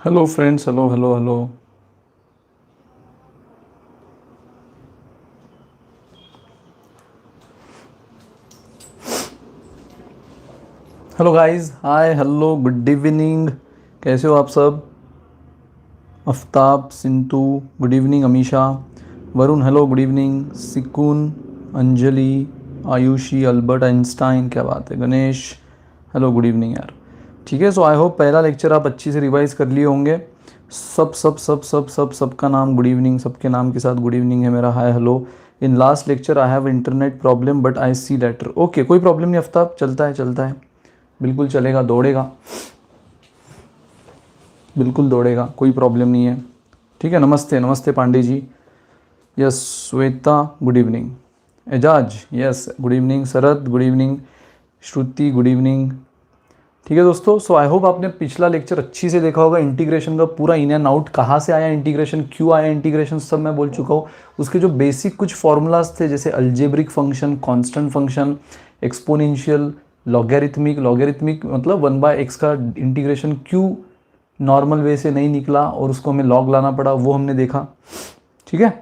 Hello friends, hello hello hello. Hello guys, hi, hello, good evening. कैसे हो आप सब? Aftab, Sintu, good evening. Amisha, Varun, hello, good evening. Sikun, Anjali, Ayushi, Albert Einstein, क्या बात है। गणेश, हेलो, गुड इवनिंग यार। ठीक है, सो आई होप पहला लेक्चर आप अच्छी से रिवाइज कर लिए होंगे। सबका नाम गुड इवनिंग, सबके नाम के साथ गुड इवनिंग है मेरा। Hi hello. In last lecture I have internet problem but I see later. Okay, कोई प्रॉब्लम नहीं आफ्ताब, चलता है चलता है, बिल्कुल चलेगा, दौड़ेगा, बिल्कुल दौड़ेगा, कोई प्रॉब्लम नहीं है। ठीक है, नमस्ते नमस्ते Pandey ji. Yes, Shweta, good evening. Ejaz, yes, good evening. Sharad, good evening. Shruti, good evening. ठीक है दोस्तों, सो आई होप आपने पिछला लेक्चर अच्छी से देखा होगा। इंटीग्रेशन का पूरा इन एंड आउट, कहाँ से आया इंटीग्रेशन, क्यों आया इंटीग्रेशन, सब मैं बोल चुका हूँ। उसके जो बेसिक कुछ फॉर्मूलाज थे, जैसे algebraic function, constant function, exponential, logarithmic. Logarithmic मतलब 1/x का इंटीग्रेशन क्यों नॉर्मल वे से नहीं निकला और उसको हमें लॉग लाना पड़ा, वो हमने देखा। ठीक है,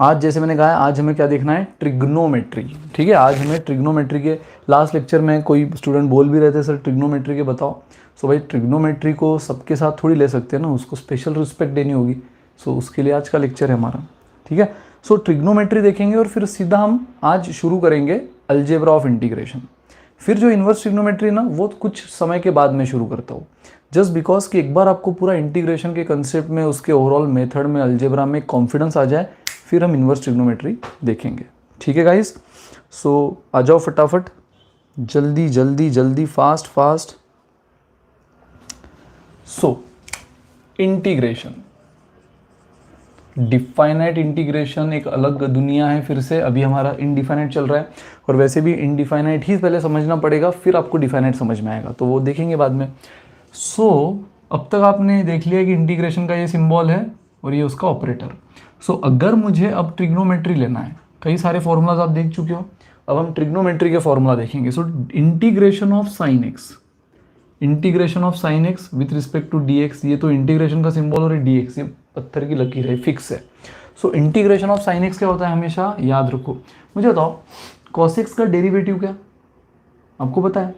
आज जैसे मैंने कहा है, आज हमें क्या देखना है, ट्रिग्नोमेट्री। ठीक है, आज हमें ट्रिग्नोमेट्री के, लास्ट लेक्चर में कोई स्टूडेंट बोल भी रहे थे सर ट्रिग्नोमेट्री के बताओ। सो भाई, ट्रिग्नोमेट्री को सबके साथ थोड़ी ले सकते हैं ना, उसको स्पेशल रिस्पेक्ट देनी होगी। सो उसके लिए आज का लेक्चर है हमारा। ठीक है, सो ट्रिग्नोमेट्री देखेंगे और फिर सीधा हम आज शुरू करेंगे अलजेब्रा ऑफ इंटीग्रेशन। फिर जो इन्वर्स ट्रिग्नोमेट्री ना, वो कुछ समय के बाद मैं शुरू करता हूँ, जस्ट बिकॉज कि एक बार आपको पूरा इंटीग्रेशन के कंसेप्ट में, उसके ओवरऑल मेथड में, अलजेब्रा में कॉन्फिडेंस आ जाए, फिर हम इन्वर्स ट्रिग्नोमेट्री देखेंगे। ठीक है गाइस, सो आ जाओ फटाफट, जल्दी जल्दी जल्दी, fast fast. So integration, definite integration एक अलग दुनिया है। फिर से अभी हमारा इनडिफाइनाइट चल रहा है, और वैसे भी इनडिफाइनाइट ही पहले समझना पड़ेगा, फिर आपको डिफाइनाइट समझ में आएगा, तो वो देखेंगे बाद में। सो अब तक आपने देख लिया कि इंटीग्रेशन का ये सिंबल है और ये उसका ऑपरेटर। सो अगर मुझे अब ट्रिग्नोमेट्री लेना है, कई सारे फॉर्मूलाज आप देख चुके हो, अब हम ट्रिग्नोमेट्री के फॉर्मूला देखेंगे। So integration of sine x, integration of sine x with respect to d x, ये तो इंटीग्रेशन का सिंबल और डी एक्स, ये पत्थर की लकीर है, फिक्स है। So integration of sine x क्या होता है, हमेशा याद रखो। मुझे बताओ, कॉस एक्स का डेरिवेटिव क्या आपको पता है?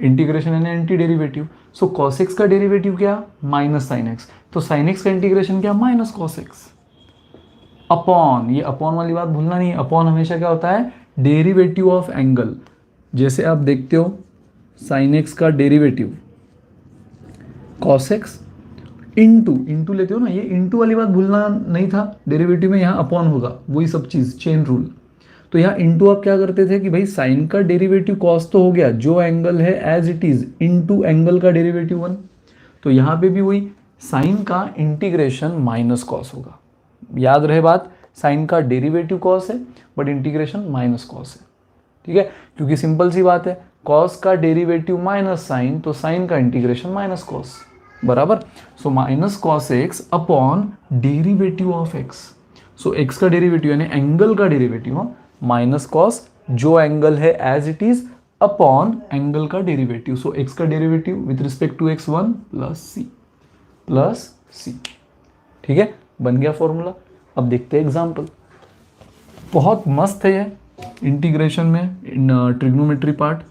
इंटीग्रेशन यानी anti derivative. So cos x का डेरिवेटिव क्या, माइनस साइन एक्स, तो साइन एक्स का इंटीग्रेशन क्या, माइनस कॉस एक्स अपॉन, ये अपॉन वाली बात भूलना नहीं, अपॉन हमेशा क्या होता है, डेरिवेटिव ऑफ एंगल। जैसे आप देखते हो साइन एक्स का derivative cos x into, into लेते हो ना, ये इंटू वाली बात भूलना नहीं था, डेरिवेटिव में यहाँ अपॉन होगा, वही सब चीज़, चेन रूल। तो यहाँ इंटू आप क्या करते थे कि भाई साइन का डेरिवेटिव कॉस तो हो गया, जो एंगल है as it is into angle का डेरिवेटिव 1, तो यहाँ पे भी वही साइन का इंटीग्रेशन माइनस कॉस होगा। याद रहे बात, साइन का डेरिवेटिव कॉस है बट इंटीग्रेशन माइनस कॉस है, ठीक है, क्योंकि सिंपल सी बात है, कॉस का डेरिवेटिव माइनस साइन, तो साइन का इंटीग्रेशन माइनस कॉस, बराबर। So minus cos x upon derivative of x. So x का डेरिवेटिव यानी एंगल का डेरिवेटिव माइनस कॉस, जो एंगल है as it is, upon angle का डेरिवेटिव। सो एक्स का derivative with respect to x 1 plus C, ठीक है, बन गया फॉर्मूला। अब देखते हैं एग्जाम्पल, बहुत मस्त है ये इंटीग्रेशन में, in trigonometry part.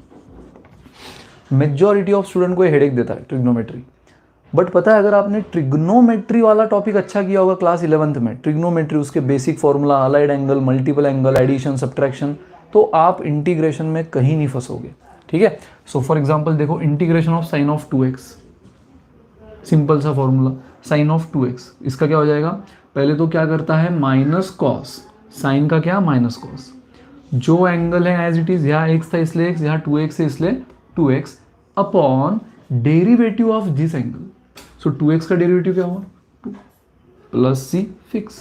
Majority of student को हेडेक देता है ट्रिग्नोमेट्री, बट पता है अगर आपने ट्रिग्नोमेट्री वाला टॉपिक अच्छा किया होगा क्लास 11th में, ट्रिग्नोमेट्री, उसके basic formula, allied angle, multiple angle, addition, subtraction, तो आप इंटीग्रेशन में कहीं नहीं फंसोगे, ठीक है। सो फॉर एग्जांपल देखो, integration of sine of 2x, simple सा फॉर्मूला, साइन ऑफ 2x, इसका क्या हो जाएगा, पहले तो क्या करता है, माइनस कॉस, साइन का क्या, माइनस कॉस, जो एंगल है एज इट इज, यहाँ x था इसलिए x, यहाँ 2x है इसलिए 2x, upon derivative of this angle. So 2x का डेरिवेटिव क्या हुआ, 2 प्लस सी फिक्स,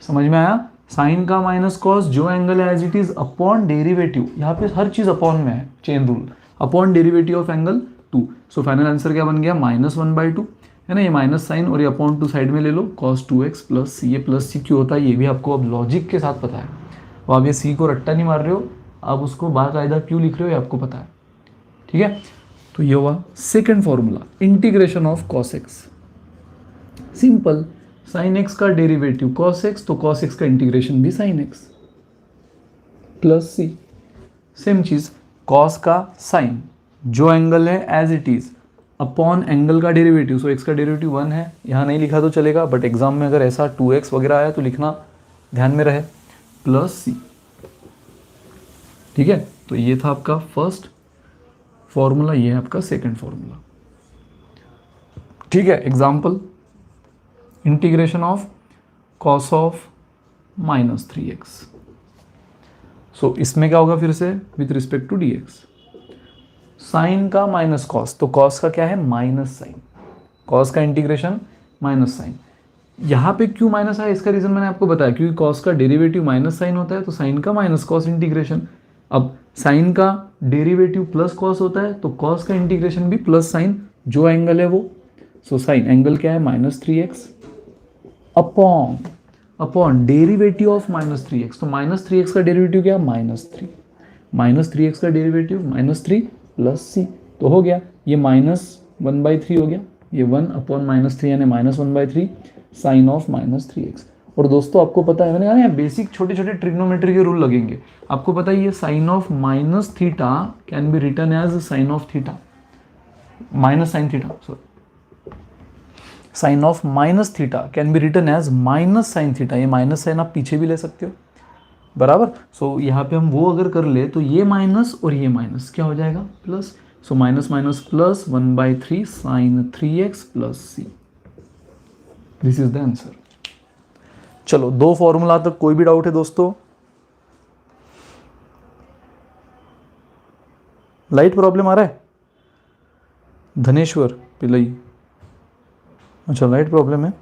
समझ में आया, साइन का माइनस कॉस, जो एंगल है as it is, upon derivative, यहाँ पे हर चीज अपॉन में है, chain rule, upon derivative of angle 2। So final answer क्या बन गया, -1/2, है ना, ये माइनस साइन और ये अपॉन 2 साइड में ले लो, cos 2x प्लस सी। ये प्लस सी क्यों होता है ये भी आपको अब लॉजिक के साथ पता है, वो आप ये सी को रट्टा नहीं मार रहे हो, आप उसको बाकायदा क्यों लिख रहे हो ये आपको पता है, ठीक है। तो ये हुआ second formula, integration of cos x। Simple, sine x का डेरिवेटिव cos x, तो cos x का इंटीग्रेशन भी sine x plus C. Same चीज, cos का साइन, जो एंगल है as it is, upon angle का डेरिवेटिव, सो x का डेरिवेटिव 1 है, यहाँ नहीं लिखा तो चलेगा, बट एग्जाम में अगर ऐसा 2x वगैरह आया तो लिखना ध्यान में रहे, प्लस सी, ठीक है। तो ये था आपका फर्स्ट फॉर्मूला, ये है आपका सेकंड फॉर्मूला, ठीक है। Example, integration of cos of -3x। So इसमें क्या होगा, फिर से with respect to dx, sine का माइनस कॉस, तो कॉस का क्या है, माइनस साइन, कॉस का इंटीग्रेशन माइनस साइन। यहाँ पे क्यों माइनस है, इसका रीजन मैंने आपको बताया, क्योंकि कॉस का डेरिवेटिव माइनस साइन होता है, तो साइन का माइनस कॉस इंटीग्रेशन। अब साइन का डेरिवेटिव प्लस कॉस होता है, तो कॉस का इंटीग्रेशन भी प्लस साइन, जो एंगल है वो, सो साइन एंगल क्या है, -3x upon derivative of -3x, तो -3x का डेरिवेटिव क्या है, -3 का डेरिवेटिव -3 प्लस सी, तो हो गया ये -1/3 हो गया, ये 1 अपॉन -3 यानी -1/3 साइन ऑफ -3x। और दोस्तों आपको पता है, मैंने कहा ना बेसिक छोटे छोटे ट्रिग्नोमेट्री के रूल लगेंगे, आपको पता है ये sine of -theta can be written as sine of theta, minus sine theta, sorry, sine of -theta can be written as minus sine theta, ये माइनस साइन आप पीछे भी ले सकते हो, बराबर। सो यहाँ पे हम वो अगर कर ले तो ये माइनस और ये माइनस क्या हो जाएगा, plus, so minus minus plus 1/3 sine 3x plus C, this is the answer. चलो, 2 फॉर्मूला तक कोई भी डाउट है दोस्तों, लाइट प्रॉब्लम आ रहा है, धनेश्वर पिलई, अच्छा लाइट प्रॉब्लम है,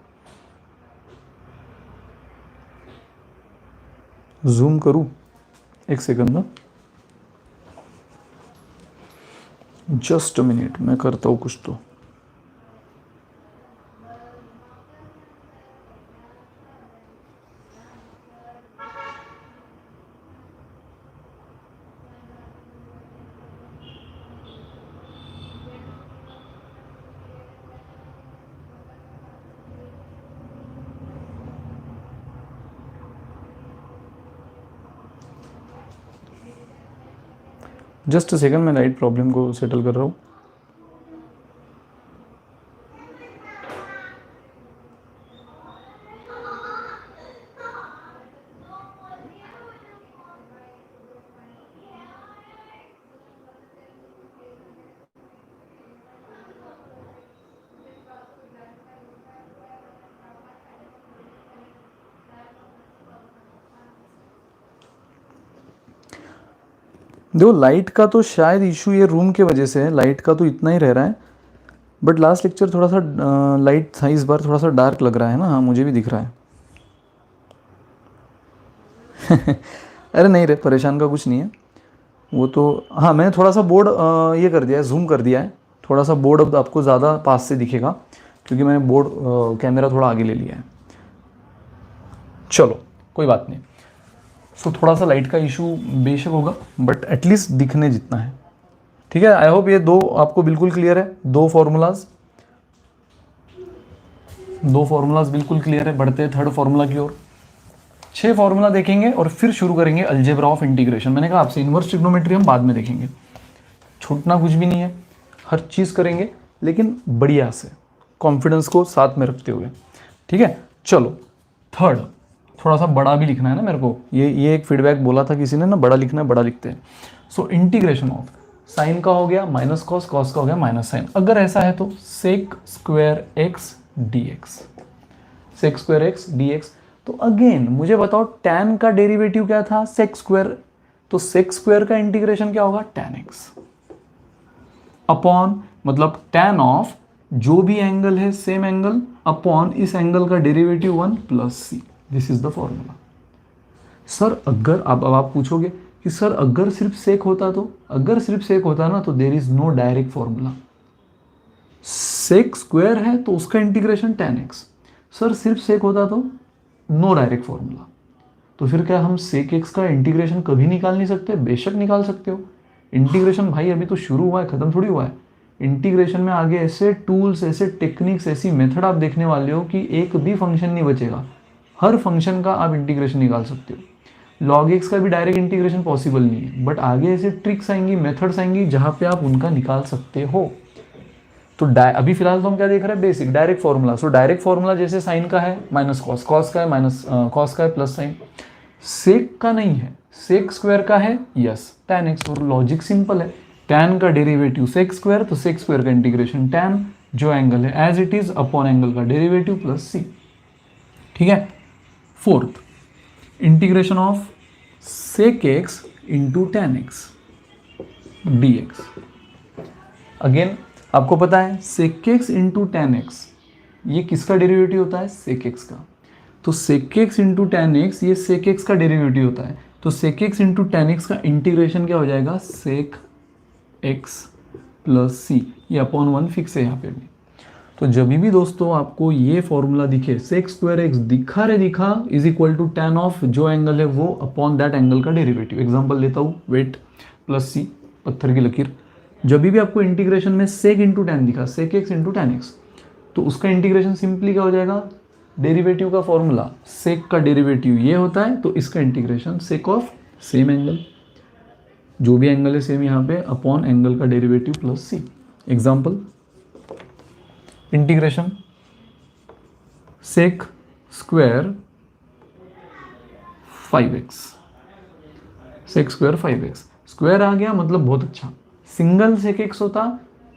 जूम करूं, एक सेकंड ना, जस्ट अ मिनट, मैं करता हूं कुछ तो। जस्ट सेकंड, मैं लाइट प्रॉब्लम को सेटल कर रहा हूँ। देखो लाइट का तो शायद इशू ये रूम के वजह से है, लाइट का तो इतना ही रह रहा है, बट लास्ट लेक्चर थोड़ा सा लाइट था, इस बार थोड़ा सा डार्क लग रहा है ना। हाँ मुझे भी दिख रहा है। अरे नहीं रे, परेशान का कुछ नहीं है वो तो। हाँ मैंने थोड़ा सा बोर्ड ये कर दिया है, जूम कर दिया है थोड़ा सा, बोर्ड अब आपको ज़्यादा पास से दिखेगा क्योंकि मैंने बोर्ड कैमरा थोड़ा आगे ले लिया है। चलो कोई बात नहीं। सो थोड़ा सा लाइट का इशू बेशक होगा, बट एटलीस्ट दिखने जितना है। ठीक है, आई होप ये दो आपको बिल्कुल क्लियर है। दो फॉर्मूलाज बिल्कुल क्लियर है। बढ़ते हैं थर्ड फॉर्मूला की ओर। 6 फॉर्मूला देखेंगे और फिर शुरू करेंगे अलजेब्रा ऑफ इंटीग्रेशन। मैंने कहा आपसे इन्वर्स ट्रिग्नोमेट्री हम बाद में देखेंगे, छूटना कुछ भी नहीं है, हर चीज़ करेंगे लेकिन बढ़िया से, कॉन्फिडेंस को साथ में रखते हुए। ठीक है, चलो थर्ड, थोड़ा सा बड़ा भी लिखना है ना मेरे को, ये एक फीडबैक बोला था किसी ने ना, बड़ा लिखना है, बड़ा लिखते हैं। सो इंटीग्रेशन ऑफ साइन का हो गया माइनस कॉस, कॉस का हो गया माइनस साइन। अगर ऐसा है तो sec square x d x, sec square x d x. तो अगेन मुझे बताओ tan का डेरिवेटिव क्या था, सेक स्क्वायर। तो सेक स्क्वायर का इंटीग्रेशन क्या होगा, tan x अपॉन, मतलब tan ऑफ जो भी एंगल है सेम एंगल अपॉन इस एंगल का derivative 1 plus C. This is the formula. Sir अगर अब आप पूछोगे कि सर अगर सिर्फ सेक होता तो, अगर सिर्फ सेक होता ना तो there is no direct formula. Sec square है तो उसका इंटीग्रेशन tan x। सर सिर्फ सेक होता तो नो डायरेक्ट फॉर्मूला। तो फिर क्या हम सेक एक्स का इंटीग्रेशन कभी निकाल नहीं सकते? बेशक निकाल सकते हो। इंटीग्रेशन भाई अभी तो शुरू हुआ है, खत्म थोड़ी हुआ है। इंटीग्रेशन में आगे ऐसे टूल्स, ऐसे टेक्निक्स, ऐसी मेथड आप देखने वाले हो कि एक भी फंक्शन नहीं बचेगा, हर फंक्शन का आप इंटीग्रेशन निकाल सकते हो। लॉग एक्स का भी डायरेक्ट इंटीग्रेशन पॉसिबल नहीं है, बट आगे ऐसे ट्रिक्स आएंगी, मेथड्स आएंगी जहाँ पे आप उनका निकाल सकते हो। तो अभी फिलहाल तो हम क्या देख रहे हैं, basic direct formula. So direct formula जैसे साइन का है माइनस कॉस, कॉस का है माइनस कॉस का है प्लस साइन। सेक का नहीं है, सेक स्क्वायर का है यस tan x। और लॉजिक सिंपल है, tan का डेरिवेटिव सेक स्क्वायर, तो सेक स्क्वायर का इंटीग्रेशन tan जो एंगल है as it is upon angle का डेरिवेटिव प्लस सी। ठीक है, fourth integration of sec x into tan x dx। Again आपको पता है sec x into tan x ये किसका डेरिवेटिव होता है, सेक एक्स का। तो sec x into tan x ये सेक एक्स का डेरिवेटिव होता है। तो sec x into tan x का इंटीग्रेशन क्या हो जाएगा, सेक एक्स प्लस सी। ये अपॉन 1 फिक्स है यहाँ पे भी। तो जब भी दोस्तों आपको ये फॉर्मूला दिखे, सेक स्क्वायर एक्स दिखा रे दिखा is equal to tan of जो एंगल है वो अपॉन दैट एंगल का डेरिवेटिव। एग्जाम्पल लेता हूँ, वेट प्लस सी, पत्थर की लकीर। जब भी आपको इंटीग्रेशन में सेक इंटू टेन दिखा, sec x into tan x, तो उसका इंटीग्रेशन सिंपली क्या हो जाएगा, डेरिवेटिव का फॉर्मूला सेक का डेरिवेटिव ये होता है, तो इसका integration sec of same angle, जो भी एंगल है सेम यहाँ पे, अपॉन एंगल का derivative plus C. Example, integration sec square 5x, sec square 5x, square आ गया मतलब बहुत अच्छा। सिंगल सेक एक्स होता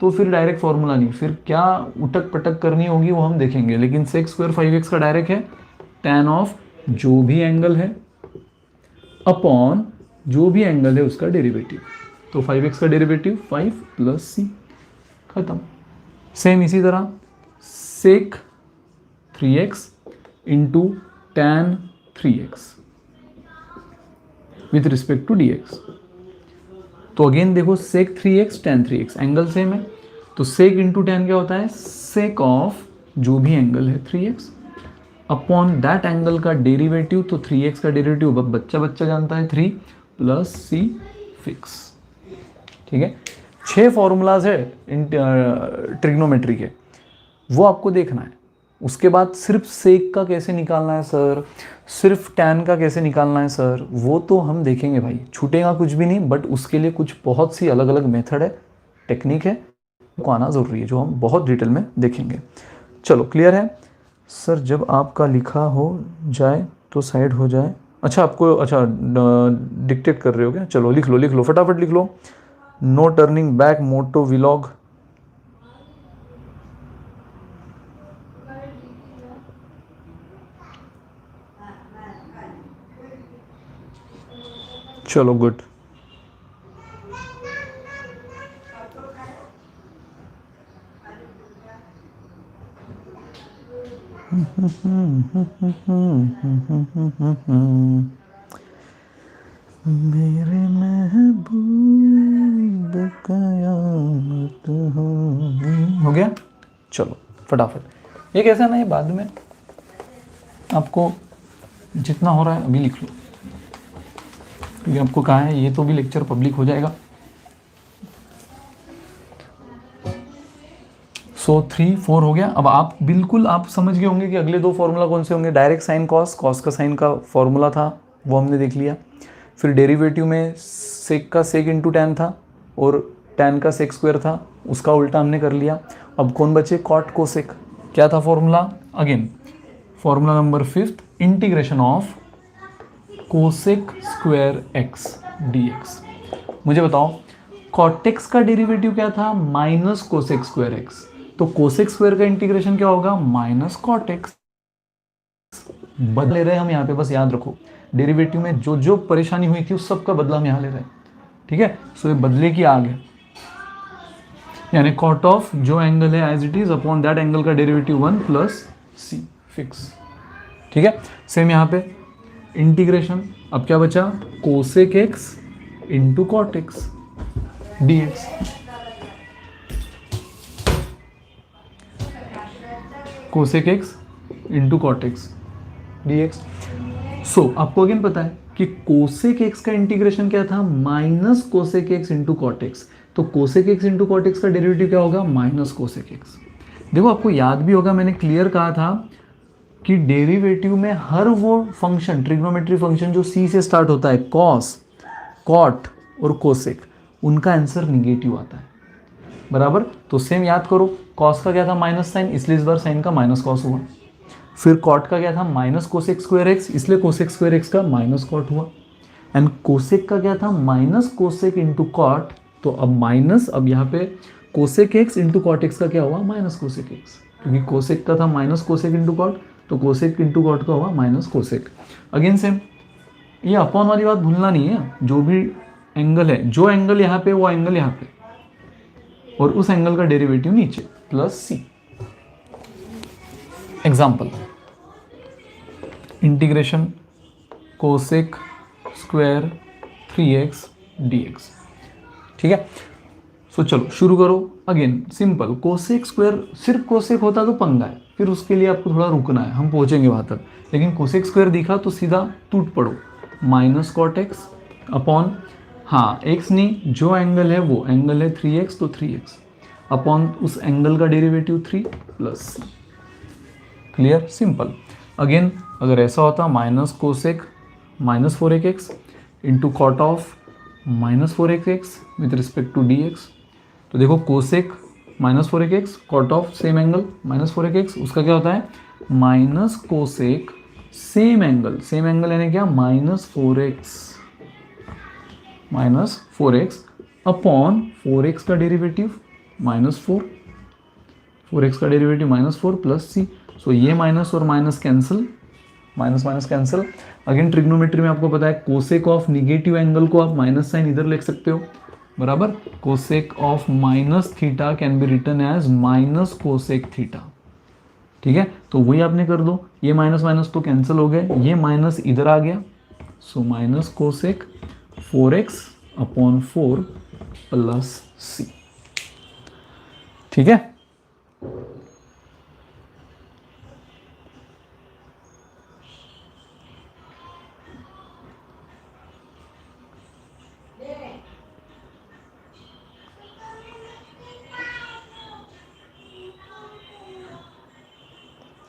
तो फिर डायरेक्ट फॉर्मूला नहीं, फिर क्या उटक पटक करनी होगी वो हम देखेंगे। लेकिन सेक स्क्वायर 5x का डायरेक्ट है tan ऑफ जो भी एंगल है अपॉन जो भी एंगल है उसका डेरिवेटिव। तो 5x का डेरिवेटिव 5 प्लस सी, खत्म। सेम इसी तरह sec 3x into tan 3x with respect to dx। तो अगेन देखो sec 3x tan 3x angle same है, तो सेक इंटू tan क्या होता है, सेक ऑफ जो भी एंगल है 3x अपॉन दैट एंगल का डेरिवेटिव। तो 3x का डेरिवेटिव बच्चा बच्चा जानता है 3 प्लस सी फिक्स। ठीक है, 6 फॉर्मूलाज है ट्रिग्नोमेट्री के, वो आपको देखना है। उसके बाद सिर्फ सेक का कैसे निकालना है सर, सिर्फ टैन का कैसे निकालना है सर, वो तो हम देखेंगे भाई, छूटेगा कुछ भी नहीं, बट उसके लिए कुछ बहुत सी अलग अलग मेथड है, टेक्निक है, को आना ज़रूरी है, जो हम बहुत डिटेल में देखेंगे। चलो क्लियर है सर। जब आपका लिखा हो जाए तो साइड हो जाए, अच्छा आपको, अच्छा डिक्टेट कर रहे हो क्या, चलो लिख लो फटाफट लिख लो। No turning back moto vlog, चलो गुड। मेरे महबूब कयामत हो गया। चलो फटाफट, ये कैसा ना, ये बाद में आपको जितना हो रहा है अभी लिख लो, क्योंकि आपको कहा है ये तो भी लेक्चर पब्लिक हो जाएगा। सो 3 4 हो गया। अब आप बिल्कुल आप समझ गए होंगे कि अगले दो फॉर्मूला कौन से होंगे। डायरेक्ट साइन कॉस, कॉस का साइन का फॉर्मूला था वो हमने देख लिया। फिर डेरिवेटिव में सेक का सेक इंटू टैन था और टैन का सेक स्क्वायर था, उसका उल्टा हमने कर लिया। अब कौन बचे, कॉट कोसेक। क्या था formula, again formula number 5, integration of cosec square x d x. मुझे बताओ कॉटेक्स का डेरिवेटिव क्या था, माइनस कोसेक स्क्वायर एक्स, तो कोसेक स्क्वायर का इंटीग्रेशन क्या होगा, माइनस कॉटेक्स। बदले ले रहे हैं हम यहाँ पे, बस याद रखो डेरिवेटिव में जो जो परेशानी हुई थी उस सब का बदला हम यहाँ ले रहे हैं, ठीक है। सो ये बदले की आग है, यानी कॉट ऑफ जो एंगल है as it is upon that angle का डेरिवेटिव 1 प्लस सी फिक्स, ठीक है। सेम यहाँ पे इंटीग्रेशन, अब क्या बचा, cosec x into cot x d x. Cosec x into cot x d x. So आपको अगेन पता है कि कोसेक एक्स का इंटीग्रेशन क्या था, minus cosec x into cot x, तो cosec x into cot x का डेरिवेटिव क्या होगा, माइनस कोसेक एक्स। देखो आपको याद भी होगा मैंने क्लियर कहा था कि डेरिवेटिव में हर वो फंक्शन, ट्रिग्नोमेट्री फंक्शन जो सी से स्टार्ट होता है, कॉस, कॉट और कोसेक, उनका आंसर निगेटिव आता है, बराबर। तो सेम याद करो, कॉस का क्या था, माइनस साइन, इसलिए इस बार साइन का माइनस कॉस हुआ। फिर कॉट का क्या था, माइनस कोसेक स्क्वायर एक्स, इसलिए कोसेक स्क्वायर एक्स का माइनस कॉट हुआ। एंड कोसेक का क्या था, माइनस कोसेक इंटू कॉट, तो अब माइनस, अब यहाँ पे cosec x into cot x का क्या हुआ, माइनस कोसेक एक्स, क्योंकि कोसेक का था माइनस कोसेक इंटू कॉट, तो कोसेक इंटू कॉट का हुआ माइनस कोसेक। अगेन सेम, ये अपॉन वाली बात भूलना नहीं है, जो भी एंगल है, जो एंगल यहाँ पे वो एंगल यहाँ पे, और उस एंगल का डेरिवेटिव नीचे plus C. Example, integration cosec square 3x dx, ठीक है। सो चलो शुरू करो। अगेन सिंपल, कोसेक स्क्वायर, सिर्फ कोसेक होता तो पंगा है, फिर उसके लिए आपको थोड़ा रुकना है, हम पहुंचेंगे वहां तक। लेकिन कोसेक स्क्वायर दिखा तो सीधा टूट पड़ो, माइनस कॉट एक्स अपॉन, हाँ एक्स नहीं, जो एंगल है वो एंगल है 3x, तो 3x अपॉन उस एंगल का derivative 3 plus C. Clear, simple. Again अगर ऐसा होता, minus cosec minus 4x into cot of minus 4x with respect to dx, तो देखो cosec minus 4x, cot of same angle minus 4x, उसका क्या होता है, minus cosec same angle, same angle यानी क्या, माइनस 4x अपॉन 4x का derivative minus 4, 4x का डेरिवेटिव माइनस 4 प्लस सी। सो ये माइनस और minus cancel, minus minus cancel. Again trigonometry में आपको पता है कोसेक ऑफ निगेटिव एंगल को आप माइनस साइन इधर लिख सकते हो, बराबर। Cosec of minus theta can be written as minus cosec theta, ठीक है। तो वही आपने कर दो, ये माइनस माइनस तो कैंसिल हो गए, ये माइनस इधर आ गया, so minus cosec 4x upon 4 plus C, ठीक है।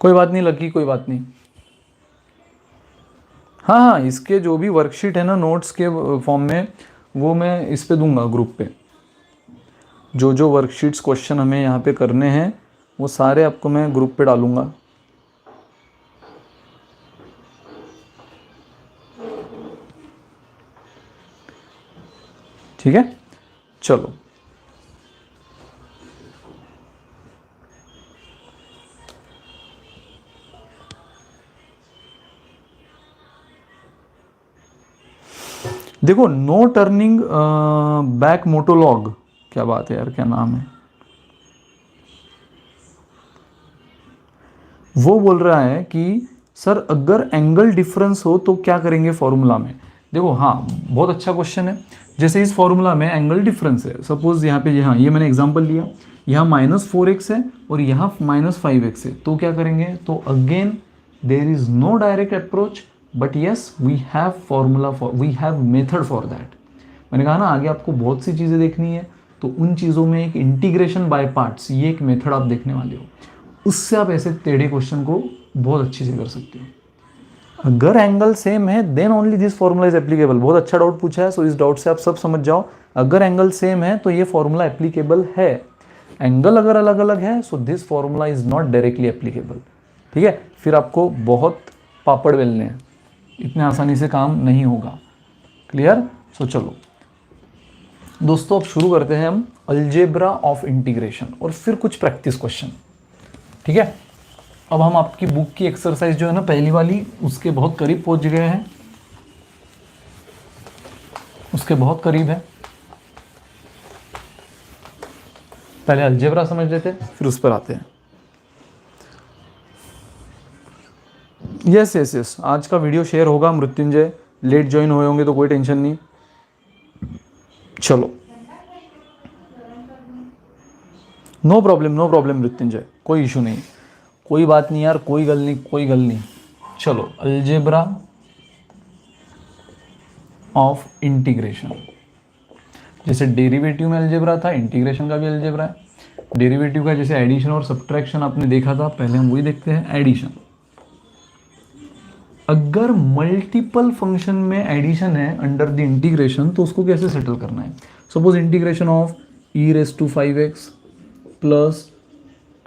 कोई बात नहीं लकी, कोई बात नहीं। हाँ हाँ, इसके जो भी वर्कशीट है ना नोट्स के फॉर्म में, वो मैं इस पे दूंगा ग्रुप पे। जो जो वर्कशीट्स क्वेश्चन हमें यहाँ पे करने हैं वो सारे आपको मैं ग्रुप पे डालूंगा। ठीक है, चलो। देखो, नो टर्निंग बैक मोटोलॉग, क्या बात है यार, क्या नाम है, वो बोल रहा है कि सर अगर एंगल डिफरेंस हो तो क्या करेंगे फॉर्मूला में। देखो हाँ, बहुत अच्छा क्वेश्चन है। जैसे इस फॉर्मूला में एंगल डिफरेंस है, सपोज यहाँ पे, यहाँ ये मैंने एग्जांपल लिया, यहाँ -4x है और यहाँ -5x है, तो क्या करेंगे, तो again there is no direct approach, but yes we have formula for, we have method for that. मैंने कहा ना आगे आपको बहुत सी चीज़ें देखनी है, तो उन चीज़ों में एक इंटीग्रेशन बाय पार्ट्स, ये एक मेथड आप देखने वाले हो, उससे आप ऐसे टेढ़े क्वेश्चन को बहुत अच्छे से कर सकते हो। अगर एंगल सेम है then only this formula is applicable. बहुत अच्छा डाउट पूछा है, सो इस डाउट से आप सब समझ जाओ, अगर एंगल सेम है तो ये फॉर्मूला एप्लीकेबल है। एंगल अगर अलग अलग है so this formula is not directly applicable. ठीक है, फिर आपको बहुत पापड़ बेलने हैं, इतने आसानी से काम नहीं होगा। क्लियर? सो चलो दोस्तों, अब शुरू करते हैं हम अलजेब्रा ऑफ इंटीग्रेशन और फिर कुछ प्रैक्टिस क्वेश्चन। ठीक है, अब हम आपकी बुक की एक्सरसाइज जो है ना पहली वाली, उसके बहुत करीब पहुंच गए हैं, उसके बहुत करीब है। पहले अलजेब्रा समझ लेते हैं फिर उस पर आते हैं। यस यस यस, आज का वीडियो शेयर होगा मृत्युंजय, लेट ज्वाइन हुए होंगे तो कोई टेंशन नहीं। चलो, नो प्रॉब्लम मृत्युंजय, कोई इशू नहीं, कोई बात नहीं यार, कोई गल नहीं, कोई गल नहीं। चलो, अलजेब्रा ऑफ इंटीग्रेशन, जैसे डेरिवेटिव में अलजेब्रा था, इंटीग्रेशन का भी अलजेब्रा है। डेरिवेटिव का जैसे एडिशन और सब्ट्रैक्शन आपने देखा था, पहले हम वही देखते हैं, एडिशन। अगर मल्टीपल फंक्शन में एडिशन है अंडर द इंटीग्रेशन, तो उसको कैसे सेटल करना है। Suppose integration of e⁵ plus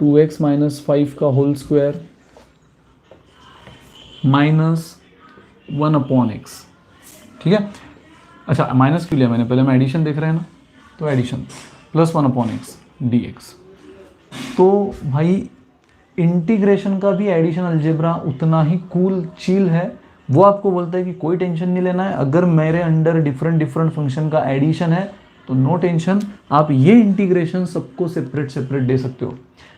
2x minus 5 का होल स्क्वायर माइनस 1/x। ठीक है, अच्छा माइनस क्यों लिया मैंने, पहले हम एडिशन देख रहे हैं ना, तो एडिशन प्लस 1/x dx। तो भाई इंटीग्रेशन का भी एडिशन अलजेब्रा उतना ही कूल चिल है। वो आपको बोलता है कि कोई टेंशन नहीं लेना है, अगर मेरे अंडर डिफरेंट फंक्शन का एडिशन है तो नो टेंशन, आप ये इंटीग्रेशन सबको सेपरेट दे सकते हो।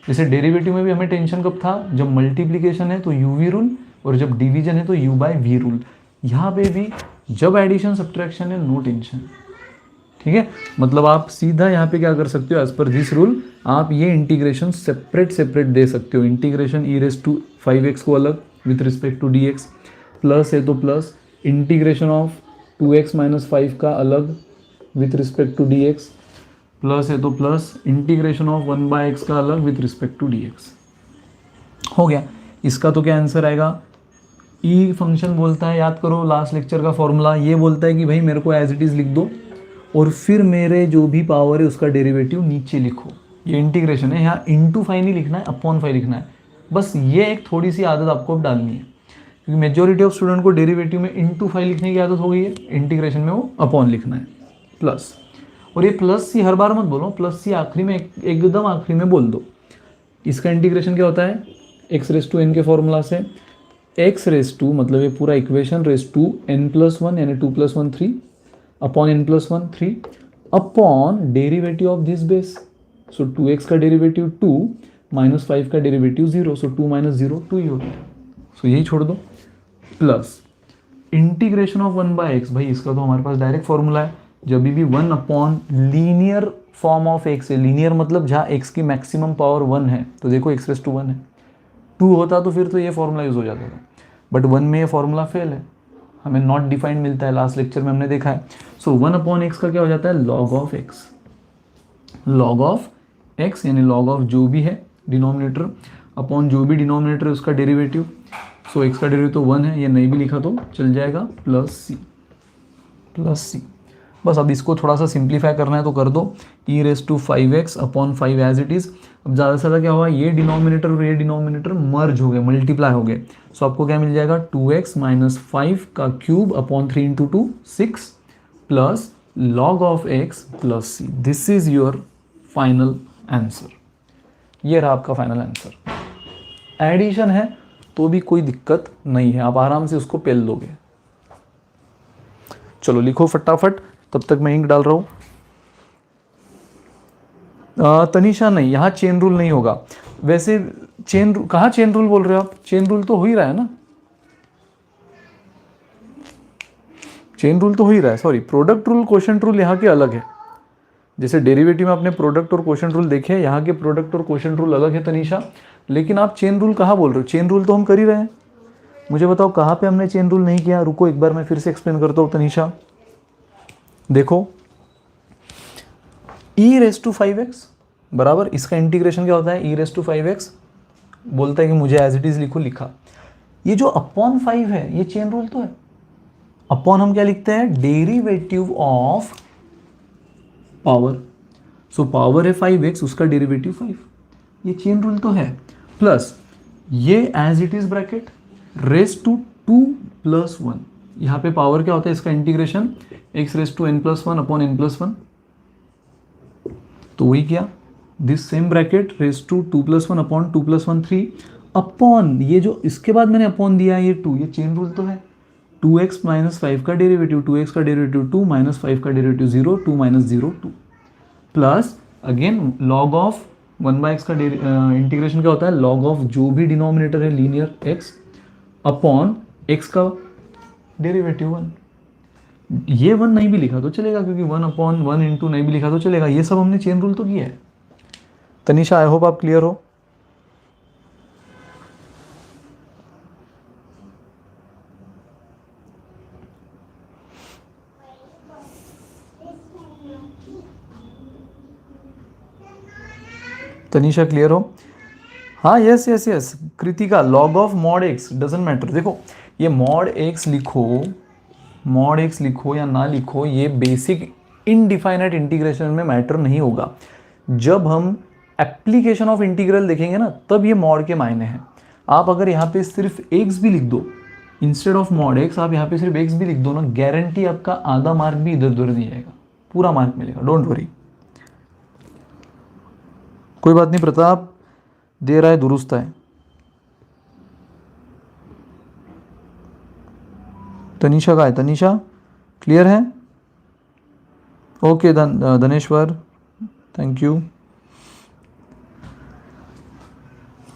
जैसे डेरिवेटिव में भी हमें टेंशन कब था, जब मल्टीप्लिकेशन है तो u_v रूल और जब डिवीजन है तो u/v रूल। यहाँ पे भी जब एडिशन सब्ट्रैक्शन है नो टेंशन। ठीक है, मतलब आप सीधा यहाँ पे क्या कर सकते हो, एज पर दिस रूल आप ये इंटीग्रेशन सेपरेट दे सकते हो। इंटीग्रेशन e⁵x को अलग with respect to dx, plus है तो plus, integration of 2x minus 5 का अलग with respect to dx, plus है तो प्लस, इंटीग्रेशन ऑफ 1/x का अलग विथ रिस्पेक्ट टू dx। हो गया, इसका तो क्या आंसर आएगा, ई फंक्शन बोलता है, याद करो लास्ट लेक्चर का फॉर्मूला, ये बोलता है कि भाई मेरे को एज इट इज़ लिख दो और फिर मेरे जो भी पावर है उसका डेरिवेटिव नीचे लिखो। ये इंटीग्रेशन है, यहाँ इंटू 5 नहीं लिखना है, अपॉन 5 लिखना है। बस ये एक थोड़ी सी आदत आपको अब डालनी है, क्योंकि मेजोरिटी ऑफ स्टूडेंट को डेरिवेटिव में इंटू 5 लिखने की आदत हो गई है, इंटीग्रेशन में वो अपॉन लिखना है, प्लस। और ये प्लस सी हर बार मत बोलो, प्लस सी आखिरी में, एकदम आखिरी में बोल दो। इसका इंटीग्रेशन क्या होता है, x⁵n के फॉर्मूला से, x⁵ मतलब ये पूरा इक्वेशन n+1 यानी 2 + 1 3 upon n+1 3 upon derivative of this base. So 2x का डेरिवेटिव 2 माइनस 5 का डेरिवेटिव 0, सो 2 - 0 2 ही होता है। सो यही छोड़ दो, प्लस इंटीग्रेशन ऑफ 1/x, भाई इसका तो हमारे पास डायरेक्ट फॉर्मूला है, जब भी 1 upon linear form of x है, लीनियर मतलब जहाँ x की मैक्सिमम पावर 1 है, तो देखो x⁵1 है, 2 होता तो फिर तो ये फॉर्मूला यूज हो जाता था, बट 1 में ये फॉर्मूला फेल है, हमें नॉट डिफाइंड मिलता है, लास्ट लेक्चर में हमने देखा है। सो 1/x का क्या हो जाता है, log of x, log of x यानी log ऑफ जो भी है डिनोमिनेटर, अपॉन जो भी डिनोमिनेटर है उसका डेरिवेटिव। सो एक्स का डेरिवेटिव तो 1 है, ये नहीं भी लिखा तो चल जाएगा, प्लस सी। बस अब इसको थोड़ा सा सिंप्लीफाई करना है तो कर दो, e raise to 5x upon 5 as it is. अब ज़्यादा से ज़्यादा क्या हुआ, ये डिनोमिनेटर और ये डिनोमिनेटर मर्ज हो गए, मल्टीप्लाई हो गए। सो आपको क्या मिल जाएगा, 2x माइनस 5 का cube upon 3 into 2 6 plus log of x plus C. This is your final answer. ये रहा आपका फाइनल आंसर। एडिशन है तो भी कोई दिक्कत नहीं है, आप आराम से उसको पेल दोगे। चलो लिखो फटाफट, तब तक मैं इंक डाल रहा हूं। तनिषा नहीं, यहाँ चेन रूल नहीं होगा। वैसे चेन कहाँ चेन रूल बोल रहे हो आप, चेन रूल तो हो ही रहा है ना, चेन रूल तो हो ही रहा है। Sorry, product rule quotient rule यहाँ के अलग है। जैसे डेरिवेटिव में आपने प्रोडक्ट और क्वोशंट रूल देखे हैं, यहाँ के प्रोडक्ट और क्वोशंट रूल अलग है तनिषा। लेकिन आप चेन रूल कहाँ बोल रहे हो, चेन रूल तो हम कर ही रहे हैं। मुझे बताओ कहाँ पे हमने चेन रूल नहीं किया। रुको एक बार मैं फिर से एक्सप्लेन करता हूँ तनिषा। देखो ई रेस टू 5x बराबर, इसका इंटीग्रेशन क्या होता है, ई रेस टू 5x बोलता है कि मुझे एज इट इज लिखो, लिखा। ये जो अपॉन 5 है ये चेन रूल तो है। अपॉन हम क्या लिखते हैं, derivative of power. So power है 5x, उसका डेरिवेटिव 5, ये चेन रूल तो है। प्लस ये as it is bracket raise to 2 plus 1, यहाँ पे पावर क्या होता है, इसका integration x raise to n plus 1 upon n plus 1। तो वही किया, this same bracket raise to 2 plus 1 upon 2 plus 1 3 upon ये जो इसके बाद मैंने अपॉन दिया है ये 2, ये चेन रूल तो है। 2x माइनस 5 का डेरिवेटिव 2x का डेरिवेटिव 2 माइनस 5 का derivative 0 2 minus 0 2 plus again log of 1/x का इंटीग्रेशन क्या होता है, लॉग ऑफ जो भी डिनोमिनेटर है लीनियर x अपॉन x का डेरिवेटिव 1। ये 1 नहीं भी लिखा तो चलेगा, क्योंकि 1 अपॉन 1 इंटू नहीं भी लिखा तो चलेगा। ये सब हमने चेन रूल तो किया है। तनिषा आई होप आप क्लियर हो। तनिषा क्लियर हो, हाँ yes yes yes. Kritika log of mod x doesn't matter. देखो ये मॉड एक्स लिखो या ना लिखो, ये बेसिक इनडिफाइनाइट इंटीग्रेशन में मैटर नहीं होगा। जब हम एप्लीकेशन ऑफ इंटीग्रल देखेंगे ना, तब ये मॉड के मायने हैं। आप अगर यहाँ पे सिर्फ एक्स भी लिख दो इंस्टेड ऑफ मॉड एक्स, आप यहाँ पे सिर्फ एक्स भी लिख दो ना, गारंटी आपका आधा मार्क भी इधर उधर नहीं जाएगा, पूरा मार्क मिलेगा, डोंट वरी। कोई बात नहीं, प्रताप दे रहा है, दुरुस्त है। तनिषा का है, तनिषा क्लियर है, okay. Dhaneshwar thank you.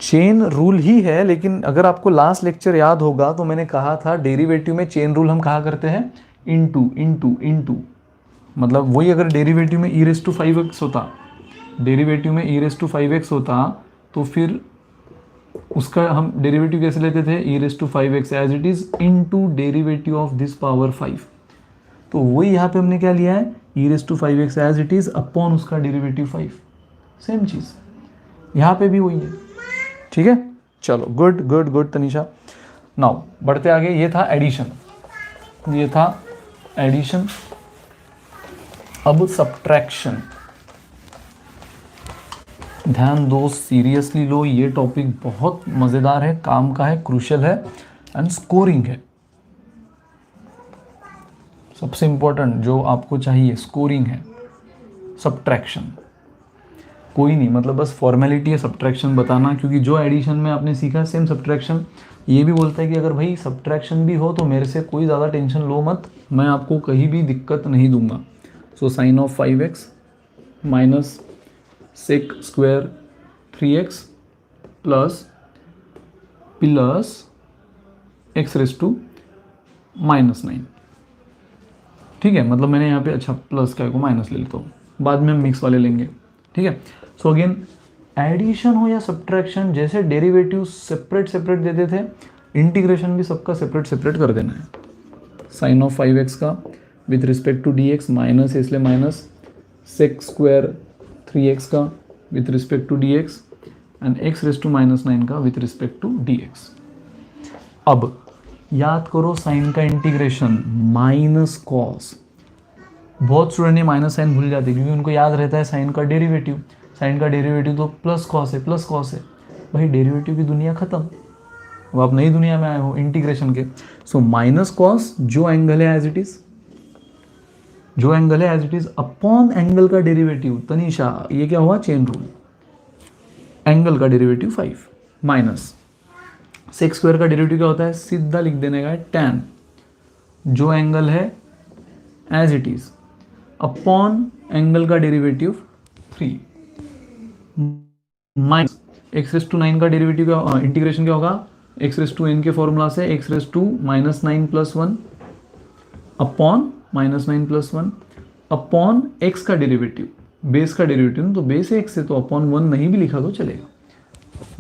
Chain rule ही है, लेकिन अगर आपको लास्ट लेक्चर याद होगा तो मैंने कहा था डेरिवेटिव में चेन रूल हम कहा करते हैं इनटू इनटू इनटू। मतलब वही अगर डेरिवेटिव में ई रेस टू 5x होता, डेरिवेटिव में ई रेस टू 5x होता तो फिर उसका हम डेरिवेटिव कैसे लेते थे, e raise to 5x as it is into derivative of this power 5। तो वही यहाँ पे हमने क्या लिया है, e raise to 5x as it is upon उसका डेरिवेटिव 5। सेम चीज़ यहाँ पे भी वही है, ठीक है। चलो good good good Tanisha. Now बढ़ते आगे, ये था एडिशन, ये था एडिशन। अब सब्ट्रैक्शन, ध्यान दो, सीरियसली लो, ये टॉपिक बहुत मज़ेदार है, काम का है, क्रूशियल है एंड स्कोरिंग है। सबसे इंपॉर्टेंट जो आपको चाहिए स्कोरिंग है, सब्ट्रैक्शन। कोई नहीं, मतलब बस फॉर्मेलिटी है सब्ट्रैक्शन बताना, क्योंकि जो एडिशन में आपने सीखा सेम सब्ट्रैक्शन ये भी बोलता है कि अगर भाई सब्ट्रैक्शन भी हो तो मेरे से कोई ज़्यादा टेंशन लो मत, मैं आपको कहीं भी दिक्कत नहीं दूंगा। So sine of 5x minus sec square 3x plus x raise to -9। ठीक है, मतलब मैंने यहाँ पे अच्छा प्लस का को माइनस ले लेता हूँ, बाद में हम मिक्स वाले लेंगे, ठीक है। सो अगेन एडिशन हो या सब्ट्रैक्शन, जैसे डेरिवेटिव सेपरेट सेपरेट देते थे, इंटीग्रेशन भी सबका सेपरेट सेपरेट कर देना है। साइन ऑफ 5x का with respect to dx minus, इसलिए माइनस सेक स्क्वायर 3x का with respect to dx and x raise to minus 9 का with respect to d x. अब याद करो साइन का इंटीग्रेशन माइनस कॉस। बहुत स्टूडेंट ये माइनस साइन भूल जाते हैं क्योंकि उनको याद रहता है साइन का डेरिवेटिव। साइन का डेरिवेटिव तो प्लस कॉस है, प्लस कॉस है। भाई डेरिवेटिव की दुनिया खत्म, अब आप नई दुनिया में आए हो इंटीग्रेशन के। सो माइनस कॉस जो एंगल है एज इट इज, जो एंगल है as it is upon angle का डेरिवेटिव। तनीषा ये क्या हुआ, चेन रूल। एंगल का डेरिवेटिव 5 माइनस सेक स्क्वायर का डेरिवेटिव क्या होता है, सीधा लिख देने का tan जो एंगल है as it is upon angle का derivative 3 minus x raise to 9 का डेरिवेटिव का इंटीग्रेशन क्या होगा, एक्स रेस टू n के फॉर्मूला से x raise to minus 9 plus 1 upon minus 9 plus 1 upon x का डेरिवेटिव, बेस का डेरिवेटिव तो बेस है एक्स से, तो अपॉन 1 नहीं भी लिखा तो चलेगा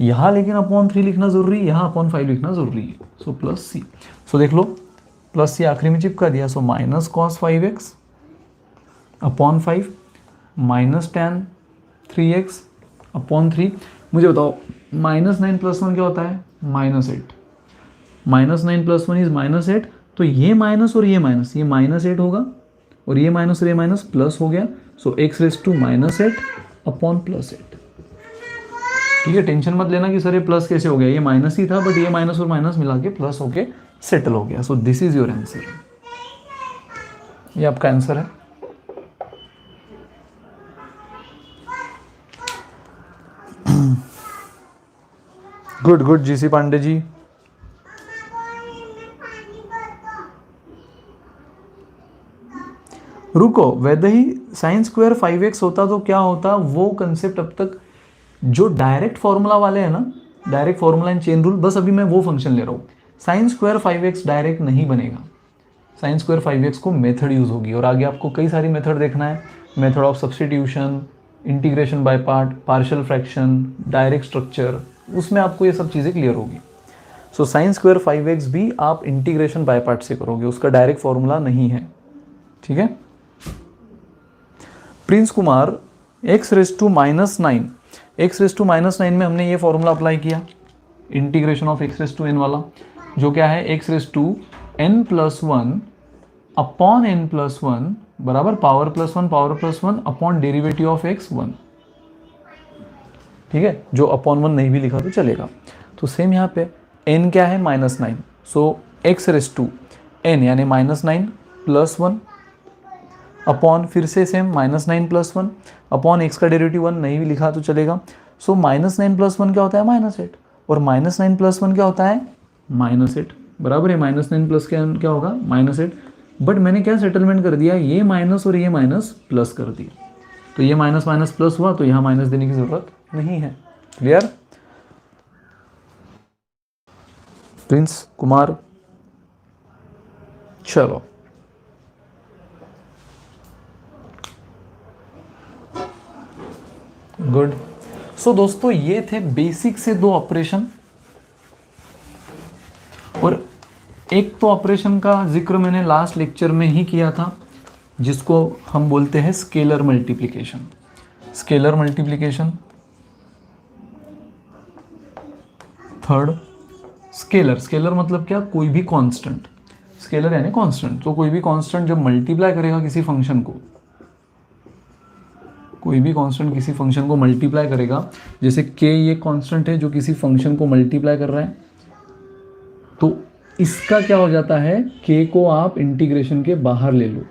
यहाँ, लेकिन अपॉन 3 लिखना जरूरी है, यहाँ अपॉन 5 लिखना जरूरी है। सो प्लस सी, सो देख लो प्लस सी आखिरी में चिपका दिया। सो minus cos 5x upon 5 minus tan 3x upon 3। मुझे बताओ माइनस 9 प्लस 1 क्या होता है, -8। माइनस 9 प्लस 1 इज -8, तो ये माइनस और ये माइनस, ये -8 होगा और ये माइनस और ये माइनस प्लस हो गया। सो एक्स रेस टू -8 अपॉन +8। ठीक है, टेंशन मत लेना कि सर ये प्लस कैसे हो गया, ये माइनस ही था बट ये माइनस और माइनस मिला के प्लस होके सेटल हो गया। So this is your answer, ये आपका आंसर है। Good good GC Pandey ji. रुको, वैसे ही साइन स्क्वायर 5x होता तो क्या होता, वो कंसेप्ट अब तक जो डायरेक्ट फॉर्मूला वाले हैं ना, direct formula and chain rule, बस अभी मैं वो फंक्शन ले रहा हूँ। साइन स्क्वायर 5x डायरेक्ट नहीं बनेगा, साइन स्क्वायर 5x को मेथड यूज होगी और आगे आपको कई सारी मेथड देखना है, method of substitution, integration by part, partial fraction, direct structure, उसमें आपको ये सब चीज़ें क्लियर होगी। सो साइन स्क्वायर 5x भी आप इंटीग्रेशन बाय पार्ट से करोगे, उसका डायरेक्ट फॉर्मूला नहीं है। ठीक है, Prince Kumar x raise to -9, x raise to -9 में हमने ये फॉर्मूला अप्लाई किया integration of x raise to n वाला, जो क्या है x raise to n+1 upon n+1 बराबर power +1 upon derivative of x 1। ठीक है, जो अपॉन 1 नहीं भी लिखा तो चलेगा। तो सेम यहाँ पे n क्या है -9, सो एक्स रेस टू n यानी -9 + 1 अपॉन फिर से सेम -9 + 1 अपॉन एक्स का डेरिवेटिव 1 नहीं भी लिखा तो चलेगा। सो -9 + 1 क्या होता है, -8 और -9 + 1 क्या होता है, -8 बराबर है। -9 प्लस क्या होगा, -8। बट मैंने क्या सेटलमेंट कर दिया, ये माइनस और ये माइनस प्लस कर दिया, तो ये माइनस माइनस प्लस हुआ, तो यहाँ माइनस देने की जरूरत नहीं है। क्लियर प्रिंस कुमार, चलो गुड। सो दोस्तों ये थे बेसिक से 2 ऑपरेशन, और एक तो ऑपरेशन का जिक्र मैंने लास्ट लेक्चर में ही किया था, जिसको हम बोलते हैं scalar multiplication. Scalar multiplication, third scalar. Scalar मतलब क्या, कोई भी कांस्टेंट, स्केलर यानी कांस्टेंट, तो कोई भी कांस्टेंट जब मल्टीप्लाई करेगा किसी फंक्शन को, कोई भी कांस्टेंट किसी फंक्शन को मल्टीप्लाई करेगा, जैसे k ये कांस्टेंट है जो किसी फंक्शन को मल्टीप्लाई कर रहा है, तो इसका क्या हो जाता है, k को आप इंटीग्रेशन के बाहर ले लो।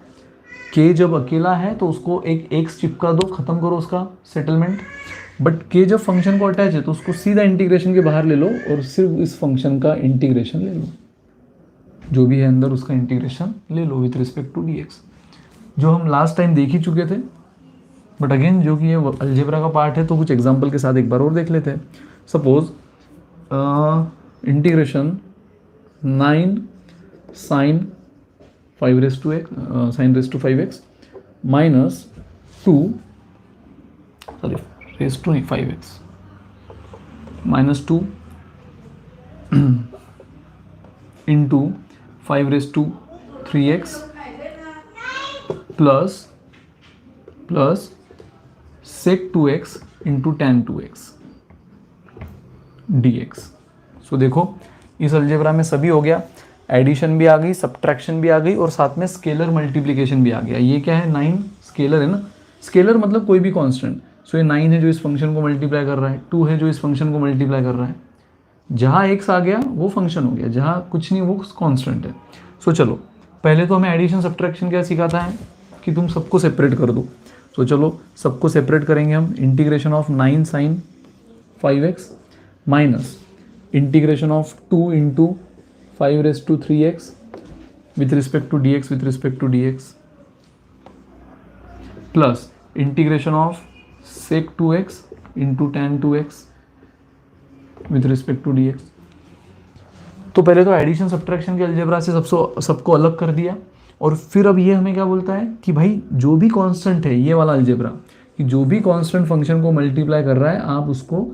k जब अकेला है तो उसको एक x चिपका दो, खत्म करो उसका सेटलमेंट। बट k जब फंक्शन को अटैच है तो उसको सीधा इंटीग्रेशन के बाहर ले लो और सिर्फ इस फंक्शन का इंटीग्रेशन ले लो, जो भी है अंदर उसका इंटीग्रेशन ले लो विथ रिस्पेक्ट टू dx, जो हम लास्ट टाइम देख ही चुके थे। बट अगेन जो कि ये अलजेब्रा का पार्ट है तो कुछ एग्जांपल के साथ एक बार और देख लेते हैं। Suppose integration 9 sin 5x minus 2 raise to 5x minus 2 into 5⁻³ plus sec 2x into tan 2x dx। So देखो इस अलजेब्रा में सभी हो गया, एडिशन भी आ गई, सब्ट्रैक्शन भी आ गई और साथ में स्केलर मल्टीप्लिकेशन भी आ गया। ये क्या है 9 स्केलर है ना, स्केलर मतलब कोई भी कांस्टेंट। सो ये 9 है जो इस फंक्शन को मल्टीप्लाई कर रहा है, 2 है जो इस फंक्शन को मल्टीप्लाई कर रहा है। जहाँ x आ गया वो फंक्शन हो गया, जहाँ कुछ नहीं वो कांस्टेंट है। सो चलो पहले तो हमें एडिशन सब्ट्रैक्शन क्या सिखाता है कि तुम सबको सेपरेट कर दो। सो चलो सबको सेपरेट करेंगे हम। Integration of 9 sine 5x minus integration of 2 into 5^3x with respect to dx plus integration of sec 2x into tan 2x with respect to dx। तो पहले तो एडिशन सब्ट्रैक्शन के अलजेब्रा से सबको अलग कर दिया, और फिर अब ये हमें क्या बोलता है कि भाई जो भी कांस्टेंट है, ये वाला अलजेब्रा कि जो भी कांस्टेंट फंक्शन को मल्टीप्लाई कर रहा है आप उसको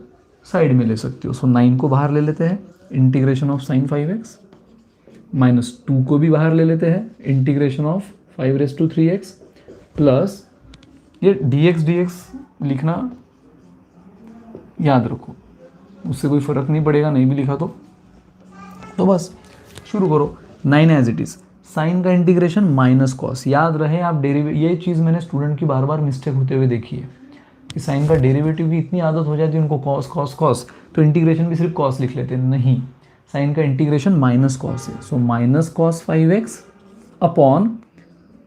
साइड में ले सकते हो। सो 9 को बाहर ले लेते हैं, integration of sign 5x minus 2 को भी बाहर ले लेते हैं, इंटीग्रेशन ऑफ 5^3x प्लस ये dx लिखना याद रखो, उससे कोई फर्क नहीं पड़ेगा नहीं भी लिखा तो बस शुरू करो। 9 एज इट इज, साइन का इंटीग्रेशन माइनस कॉस, याद रहे आप डेरिवेटिव, ये चीज़ मैंने स्टूडेंट की बार बार मिस्टेक होते हुए देखी है कि साइन का डेरिवेटिव की इतनी आदत हो जाती है उनको, कॉस कॉस कॉस, तो इंटीग्रेशन भी सिर्फ कॉस लिख लेते हैं। नहीं, साइन का इंटीग्रेशन माइनस कॉस है। सो माइनस कॉस 5x अपॉन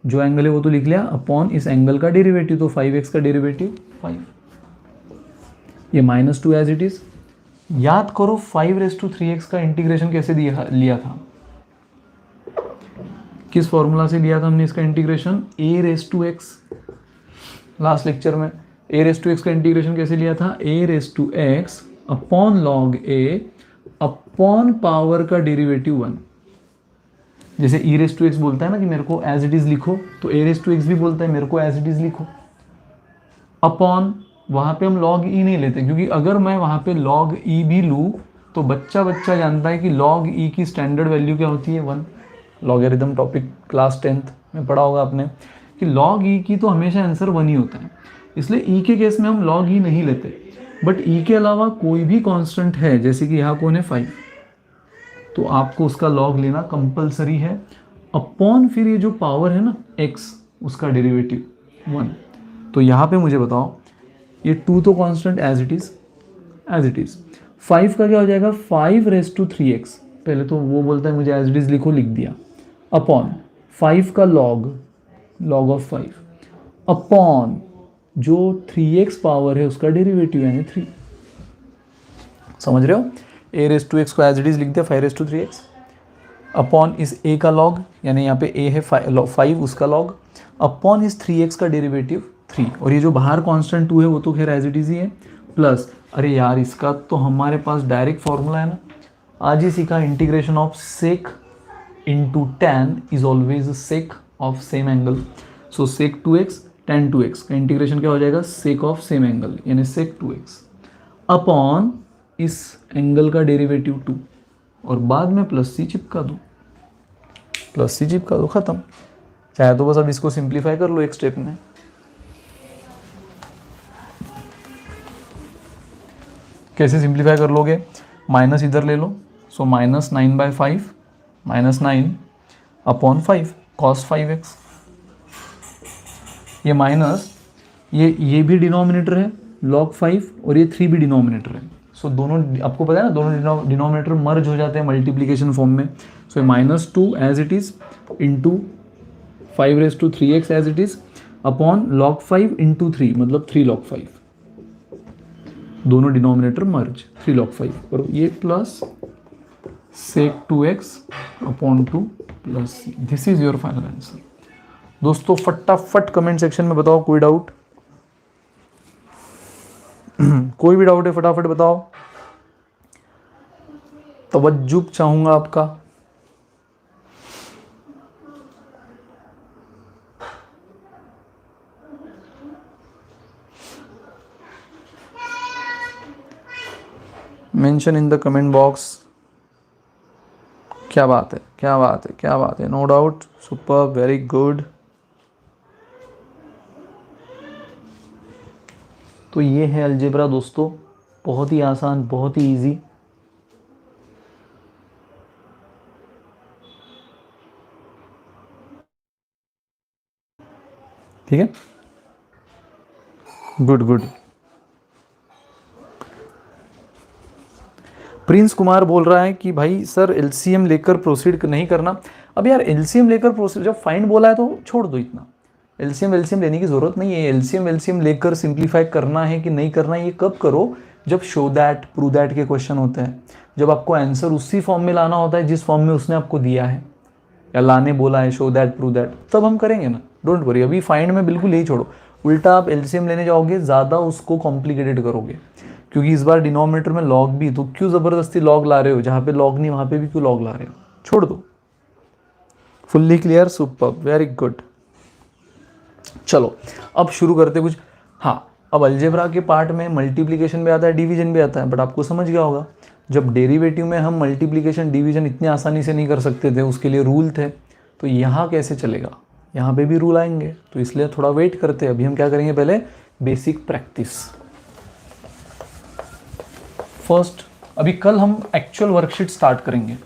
जो एंगल है वो तो लिख लिया, अपॉन इस एंगल का डेरिवेटिव, तो 5x का डेरिवेटिव 5, ये -2 एज इट इज। याद करो 5^3x का इंटीग्रेशन कैसे लिया था, किस फॉर्मूला से लिया था हमने इसका इंटीग्रेशन, a⁻x। लास्ट लेक्चर में a⁻x का इंटीग्रेशन कैसे लिया था, a⁻x upon log a upon power का डेरिवेटिव 1। जैसे e⁻x बोलता है ना कि मेरे को एज इट इज लिखो, तो a⁻x भी बोलता है मेरे को एज इट इज लिखो। अपॉन वहाँ पे हम log e नहीं लेते, क्योंकि अगर मैं वहाँ पे log e भी लूँ तो बच्चा जानता है कि log e की स्टैंडर्ड वैल्यू क्या होती है 1। लॉगरिथम टॉपिक क्लास 10th में पढ़ा होगा आपने कि log e की तो हमेशा आंसर 1 ही होता है, इसलिए e के केस में हम log e नहीं लेते। बट e के अलावा कोई भी कांस्टेंट है, जैसे कि यहाँ कौन है 5, तो आपको उसका log लेना कंपलसरी है, अपॉन फिर ये जो पावर है ना x, उसका डेरिवेटिव 1। तो यहाँ पे मुझे बताओ ये 2 तो कांस्टेंट एज इट इज, 5 का क्या हो जाएगा 5^3x, पहले तो वो बोलता है मुझे एज इट इज लिखो, लिख दिया, अपॉन 5 का log ऑफ 5 अपॉन जो 3x पावर है उसका डेरिवेटिव यानी 3। समझ रहे हो, a⁻x को एज इट इज लिख दिया 5^3x अपॉन इस a का log, यानी यहाँ पे a है 5 उसका log, अपॉन इस 3x का डेरिवेटिव 3, और ये जो बाहर कांस्टेंट 2 है वो तो खैर एज इट इज ही है, प्लस अरे यार इसका तो हमारे पास डायरेक्ट फॉर्मूला है ना, आज ही सीखा, integration of sec into tan is always sec of same angle. So sec 2x tan 2x का इंटीग्रेशन क्या हो जाएगा, सेक ऑफ सेम एंगल यानी सेक 2x अपॉन इस एंगल का डेरिवेटिव 2, और बाद में प्लस सी चिपका दो, खत्म। चाहे तो बस अब इसको सिंप्लीफाई कर लो एक स्टेप में। कैसे सिंप्लीफाई कर लोगे, माइनस इधर ले लो, सो -9/5 -9 अपॉन 5 cos 5x, ये माइनस ये भी डिनोमिनेटर है log 5 और ये 3 भी डिनोमिनेटर है। सो दोनों आपको पता है ना, दोनों डिनोमिनेटर मर्ज हो जाते हैं मल्टीप्लिकेशन फॉर्म में। So -2 as it is into 5^3x as it is upon log 5 into 3 मतलब 3 log 5, दोनों डिनोमिनेटर मर्ज 3 log 5 करो, ये plus sec 2x upon 2 plus, this is your final answer. दोस्तों फटाफट कमेंट सेक्शन में बताओ कोई डाउट कोई भी डाउट है फटाफट बताओ, तवज्जो चाहूंगा आपका। Mention in the comment box. क्या बात है, no doubt, super, very good. तो ये है अलजेब्रा दोस्तों, बहुत ही आसान, बहुत ही इजी। ठीक है, गुड गुड। प्रिंस कुमार बोल रहा है कि भाई सर एलसीएम लेकर प्रोसीड नहीं करना। अब यार एलसीएम लेकर प्रोसीड, जब फाइंड बोला है तो छोड़ दो इतना, एलसीएम लेने की जरूरत नहीं है। एलसीएम लेकर सिंप्लीफाई करना है कि नहीं करना है ये कब करो, जब शो दैट प्रूव दैट के क्वेश्चन होते हैं, जब आपको आंसर उसी फॉर्म में लाना होता है जिस फॉर्म में उसने आपको दिया है या लाने बोला है, शो दैट प्रूव दैट, तब हम करेंगे ना, डोंट वरी। अभी फाइंड में बिल्कुल यही छोड़ो, उल्टा आप एलसीएम लेने जाओगे ज़्यादा उसको कॉम्प्लिकेटेड करोगे, क्योंकि इस बार डिनोमिनेटर में लॉग भी, तो क्यों ज़बरदस्ती लॉग ला रहे हो, जहाँ पे लॉग नहीं वहाँ पे भी क्यों लॉग ला रहे हो, छोड़ दो। Fully clear, super, very good. चलो अब शुरू करते कुछ। हाँ, अब अलजेब्रा के पार्ट में मल्टीप्लिकेशन भी आता है, डिवीजन भी आता है, बट आपको समझ गया होगा जब डेरिवेटिव में हम मल्टीप्लिकेशन डिवीजन इतनी आसानी से नहीं कर सकते थे, उसके लिए रूल थे, तो यहाँ कैसे चलेगा, यहाँ पे भी रूल आएंगे, तो इसलिए थोड़ा वेट करते हैं। अभी हम क्या करेंगे, पहले बेसिक प्रैक्टिस फर्स्ट। अभी कल हम एक्चुअल वर्कशीट स्टार्ट करेंगे,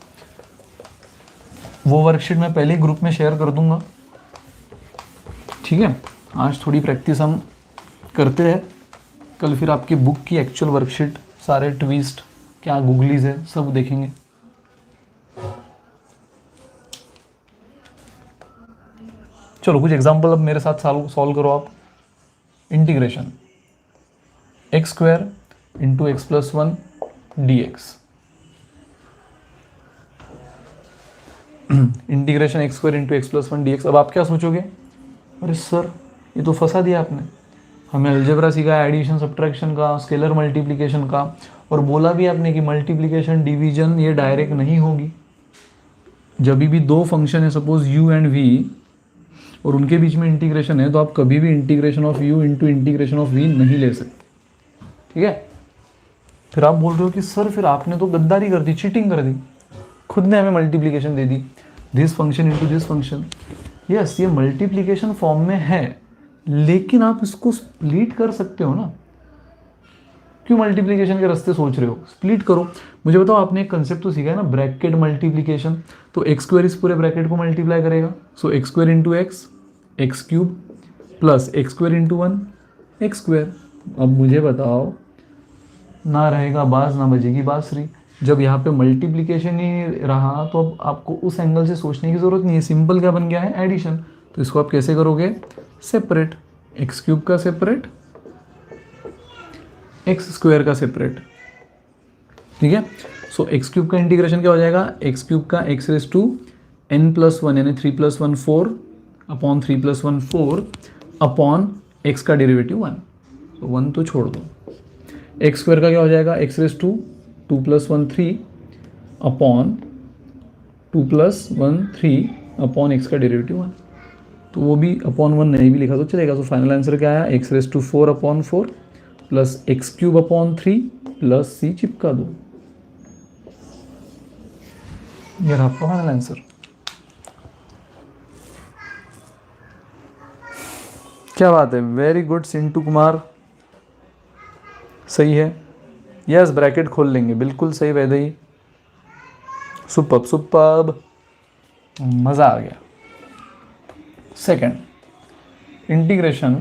वो वर्कशीट मैं पहले ही ग्रुप में शेयर कर दूंगा, ठीक है। आज थोड़ी प्रैक्टिस हम करते हैं, कल फिर आपकी बुक की एक्चुअल वर्कशीट, सारे ट्विस्ट क्या गूगलीज है सब देखेंगे। चलो कुछ एग्जांपल अब मेरे साथ सॉल्व करो आप। Integration x square into x plus one D x, integration x square into x plus one D x. अब आप क्या सोचोगे, अरे सर ये तो फंसा दिया आपने, हमें अलजेब्रा सीखा है एडिशन सब्ट्रैक्शन का, स्केलर मल्टीप्लिकेशन का, और बोला भी आपने कि मल्टीप्लिकेशन डिवीजन ये डायरेक्ट नहीं होगी। जब भी दो फंक्शन है सपोज u एंड v और उनके बीच में इंटीग्रेशन है, तो आप कभी भी integration of u into integration of v नहीं ले सकते, ठीक है। फिर आप बोल रहे हो कि सर फिर आपने तो गद्दारी कर दी, चीटिंग कर दी, खुद ने हमें multiplication they the, this function into this function. Yes, ये मल्टीप्लिकेशन फॉर्म में है, लेकिन आप इसको स्प्लिट कर सकते हो ना। क्यों मल्टीप्लिकेशन के रास्ते सोच रहे हो, स्प्लिट करो। मुझे बताओ, आपने एक कंसेप्ट तो सीखा है ना, ब्रैकेट मल्टीप्लिकेशन, तो एक्स स्क्वायर इस पूरे ब्रैकेट को मल्टीप्लाई करेगा, so x square into x, x cube plus x square into one, x square. अब मुझे बताओ, ना रहेगा बाज ना बजेगी बांसुरी। जब यहाँ पे मल्टीप्लिकेशन ही रहा तो अब आपको उस एंगल से सोचने की जरूरत नहीं है, सिंपल क्या बन गया है, एडिशन। तो इसको आप कैसे करोगे, सेपरेट, एक्स क्यूब का सेपरेट, एक्स स्क्वायर का सेपरेट, ठीक है। सो एक्स क्यूब का इंटीग्रेशन क्या हो जाएगा, एक्स क्यूब का x raise to n plus one यानी 3 + 1 4 अपॉन 3 + 1 4 अपॉन एक्स का डेरिवेटिव 1, तो 1 तो छोड़ दो। एक्स स्क्वायर का क्या हो जाएगा, x raise to 2 + 1 3 upon 2 + 1 3 upon x का डेरिवेटिव 1, तो वो भी अपॉन 1 नहीं भी लिखा तो चलेगा। तो फाइनल आंसर क्या आया, x raise to 4 upon 4 plus x cube upon 3 plus C चिपका दो, ये रहा आपका फाइनल आंसर। क्या बात है, वेरी गुड सिंटू कुमार, सही है। यस, ब्रैकेट खोल लेंगे, बिल्कुल सही वैदई, सुपर्ब सुपर्ब, मज़ा आ गया। Second, integration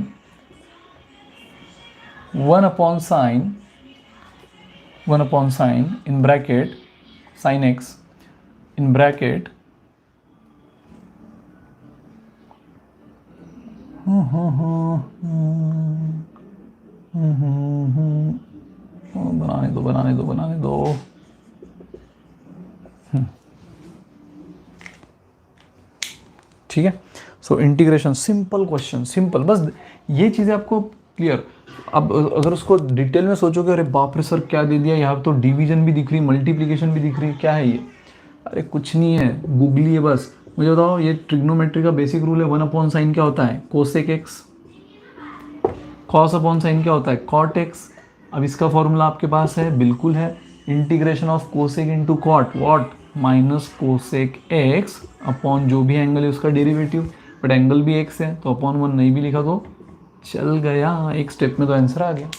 1 upon sine in bracket sine x in bracket बनाने दो। ठीक है। So integration, simple question, simple, बस ये चीज़ें आपको क्लियर। अब अगर उसको डिटेल में सोचोगे, अरे बाप रे सर क्या दे दिया, यहाँ तो डिवीजन भी दिख रही, मल्टीप्लिकेशन भी दिख रही, क्या है ये, अरे कुछ नहीं है, गूगली है बस। मुझे बताओ, ये ट्रिग्नोमेट्री का बेसिक रूल है, 1 अपॉन साइन क्या होता है, cosec x, cos upon sine क्या होता है, कॉट एक्स। अब इसका फॉर्मूला आपके पास है, बिल्कुल है, integration of cosec into cot, what, minus cosec x upon जो भी एंगल है उसका डेरिवेटिव, बट एंगल भी एक्स है तो अपॉन 1 नहीं भी लिखा तो चल गया, एक स्टेप में तो आंसर आ गया।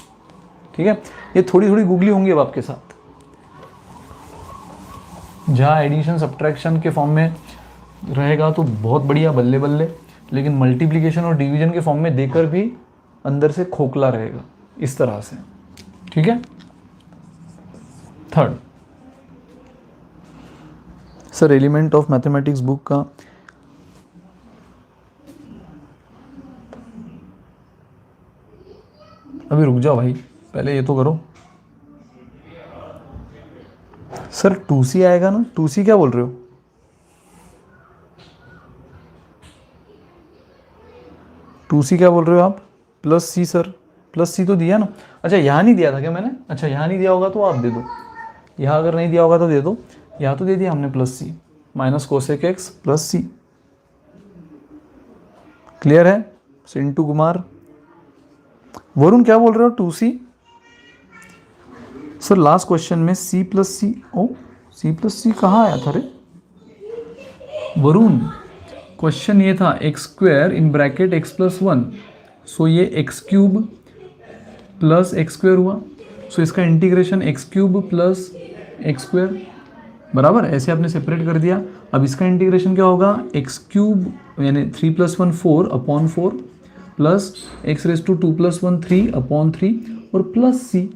ठीक है, ये थोड़ी थोड़ी गूगली होंगी अब आपके साथ, जहाँ एडिशन सब्ट्रैक्शन के फॉर्म में रहेगा तो बहुत बढ़िया, बल्ले बल्ले, लेकिन मल्टीप्लिकेशन और डिवीजन के फॉर्म में देकर भी अंदर से खोखला रहेगा, इस तरह से। ठीक है। Third, sir element of mathematics book का अभी रुक जाओ भाई, पहले ये तो करो। सर 2C आएगा ना, 2C क्या बोल रहे हो? टू सी क्या बोल रहे हो आप? प्लस सी सर, प्लस सी तो दिया ना। अच्छा यहाँ नहीं दिया था क्या मैंने? अच्छा यहाँ नहीं दिया होगा तो आप दे दो, यहाँ अगर नहीं दिया होगा तो दे दो। यहाँ तो दे दिया हमने plus C, minus cosec x plus C. Clear है? सिंटू कुमार। वरुण क्या बोल रहे हो? 2C सर लास्ट क्वेश्चन में C प्लस सी, ओ C प्लस सी कहाँ आया था रे वरुण? क्वेश्चन ये था x square in bracket x plus one, so ये x cube plus x square हुआ, सो इसका integration x cube plus x square, बराबर ऐसे आपने सेपरेट कर दिया। अब इसका इंटीग्रेशन क्या होगा? एक्स क्यूब यानी 3 + 1 4 upon 4 plus x raise to 2 + 1 3 upon 3 और प्लस सी।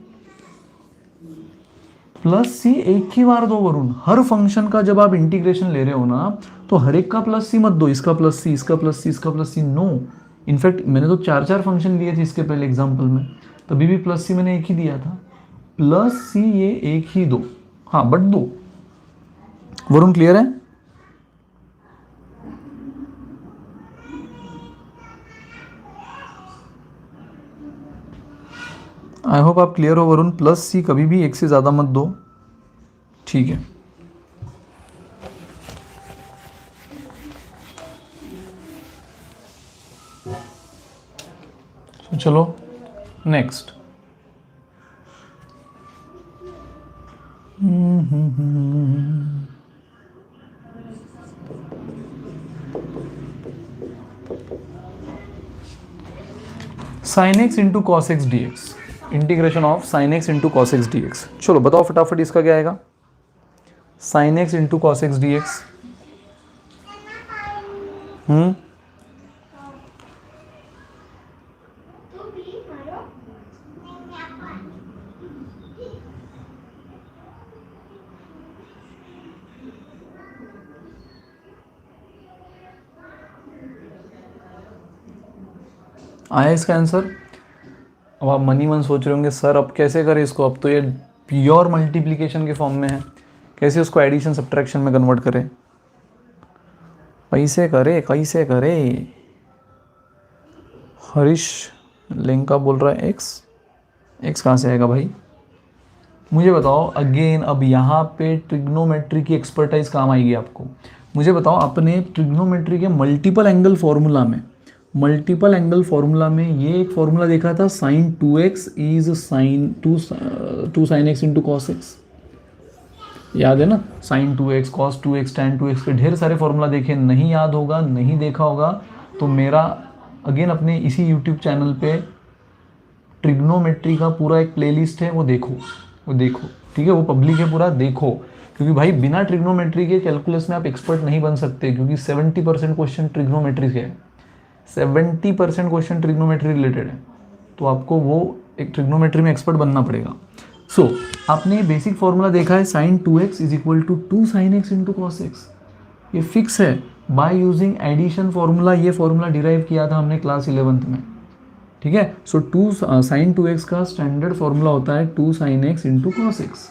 प्लस सी एक ही बार दो वरुण, हर फंक्शन का जब आप इंटीग्रेशन ले रहे हो ना तो हर एक का प्लस सी मत दो, इसका प्लस सी, इसका प्लस सी, इसका प्लस सी, नो। इनफैक्ट मैंने तो 4 फंक्शन लिए थे इसके पहले एग्जाम्पल में, तभी भी प्लस सी मैंने एक ही दिया था। प्लस सी ये एक ही दो, हाँ बट दो। वरुण क्लियर है? आई होप आप क्लियर हो वरुण। प्लस सी कभी भी एक से ज़्यादा मत दो, ठीक है। तो चलो next. Sign x into cos x d x, integration of sine x into cos x d x. चलो बताओ फटाफट इसका क्या आएगा? Sign x into cos x d x. आया इसका आंसर? अब आप मनी मन सोच रहे होंगे सर अब कैसे करें इसको, अब तो ये प्योर मल्टीप्लिकेशन के फॉर्म में है, कैसे उसको एडिशन सब्ट्रैक्शन में कन्वर्ट करें? कैसे करे, कैसे करे? हरीश लेंका बोल रहा है एक्स, एक्स कहाँ से आएगा भाई? मुझे बताओ अगेन, अब यहाँ पे ट्रिग्नोमेट्री की एक्सपर्टाइज काम आएगी आपको। मुझे बताओ अपने ट्रिग्नोमेट्री के मल्टीपल एंगल फॉर्मूला में, मल्टीपल एंगल फॉर्मूला में ये एक फॉर्मूला देखा था, sine 2x is sine 2 sine x into cos x, याद है ना? Sign 2x cos 2x tan 2x के ढेर सारे फॉर्मूला देखे, नहीं याद होगा, नहीं देखा होगा तो मेरा अगेन अपने इसी यूट्यूब चैनल पे ट्रिग्नोमेट्री का पूरा एक प्लेलिस्ट है, वो देखो, वो देखो, ठीक है? वो पब्लिक है, पूरा देखो, क्योंकि भाई बिना ट्रिग्नोमेट्री के कैलकुलस में आप एक्सपर्ट नहीं बन सकते, क्योंकि 70% क्वेश्चन ट्रिग्नोमेट्री के है, 70% क्वेश्चन ट्रिग्नोमेट्री रिलेटेड है, तो आपको वो एक ट्रिग्नोमेट्री में एक्सपर्ट बनना पड़ेगा। सो आपने बेसिक फॉर्मूला देखा है, sine 2x is equal to 2 sine x into cos x, ये फिक्स है। बाय यूजिंग एडिशन फॉर्मूला, ये फॉर्मूला डिराइव किया था हमने क्लास 11th में, ठीक है? सो 2 साइन 2x का स्टैंडर्ड फॉर्मूला होता है 2 sine x into cos x,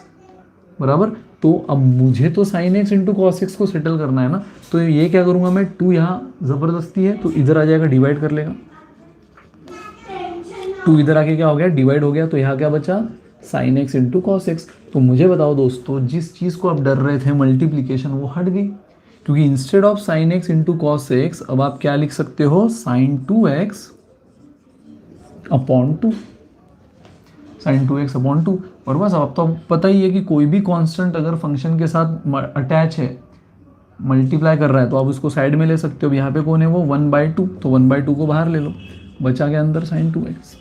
बराबर। तो अब मुझे तो sign x into cos x को सेटल करना है ना, तो ये क्या करूँगा मैं, 2 यहाँ ज़बरदस्ती है तो इधर आ जाएगा, डिवाइड कर लेगा, 2 इधर आके क्या हो गया, डिवाइड हो गया, तो यहाँ क्या बचा, sign x into cos x. तो मुझे बताओ दोस्तों, जिस चीज़ को आप डर रहे थे मल्टीप्लीकेशन, वो हट गई, क्योंकि instead of sine x into cos x अब आप क्या लिख सकते हो, sign 2x upon 2, sign 2x upon 2। और बस अब तो पता ही है कि कोई भी कांस्टेंट अगर फंक्शन के साथ अटैच है, मल्टीप्लाई कर रहा है, तो आप उसको साइड में ले सकते हो। यहाँ पे कौन है वो, 1/2, तो 1/2 को बाहर ले लो, बचा गया अंदर साइन 2x,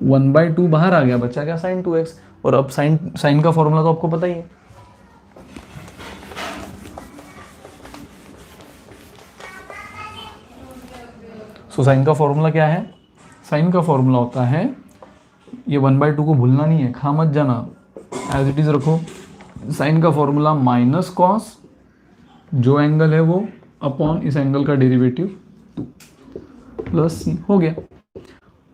1/2 बाहर आ गया, बचा गया साइन 2x। और अब साइन का फॉर्मूला तो आपको पता ही है, तो साइन का फॉर्मूला क्या है? साइन का फॉर्मूला होता है, ये 1/2 को भूलना नहीं है, खा मत जाना, एज इट इज़ रखो। साइन का फॉर्मूला माइनस कॉस, जो एंगल है वो, अपॉन इस एंगल का डेरिवेटिव 2 प्लस सी, हो गया।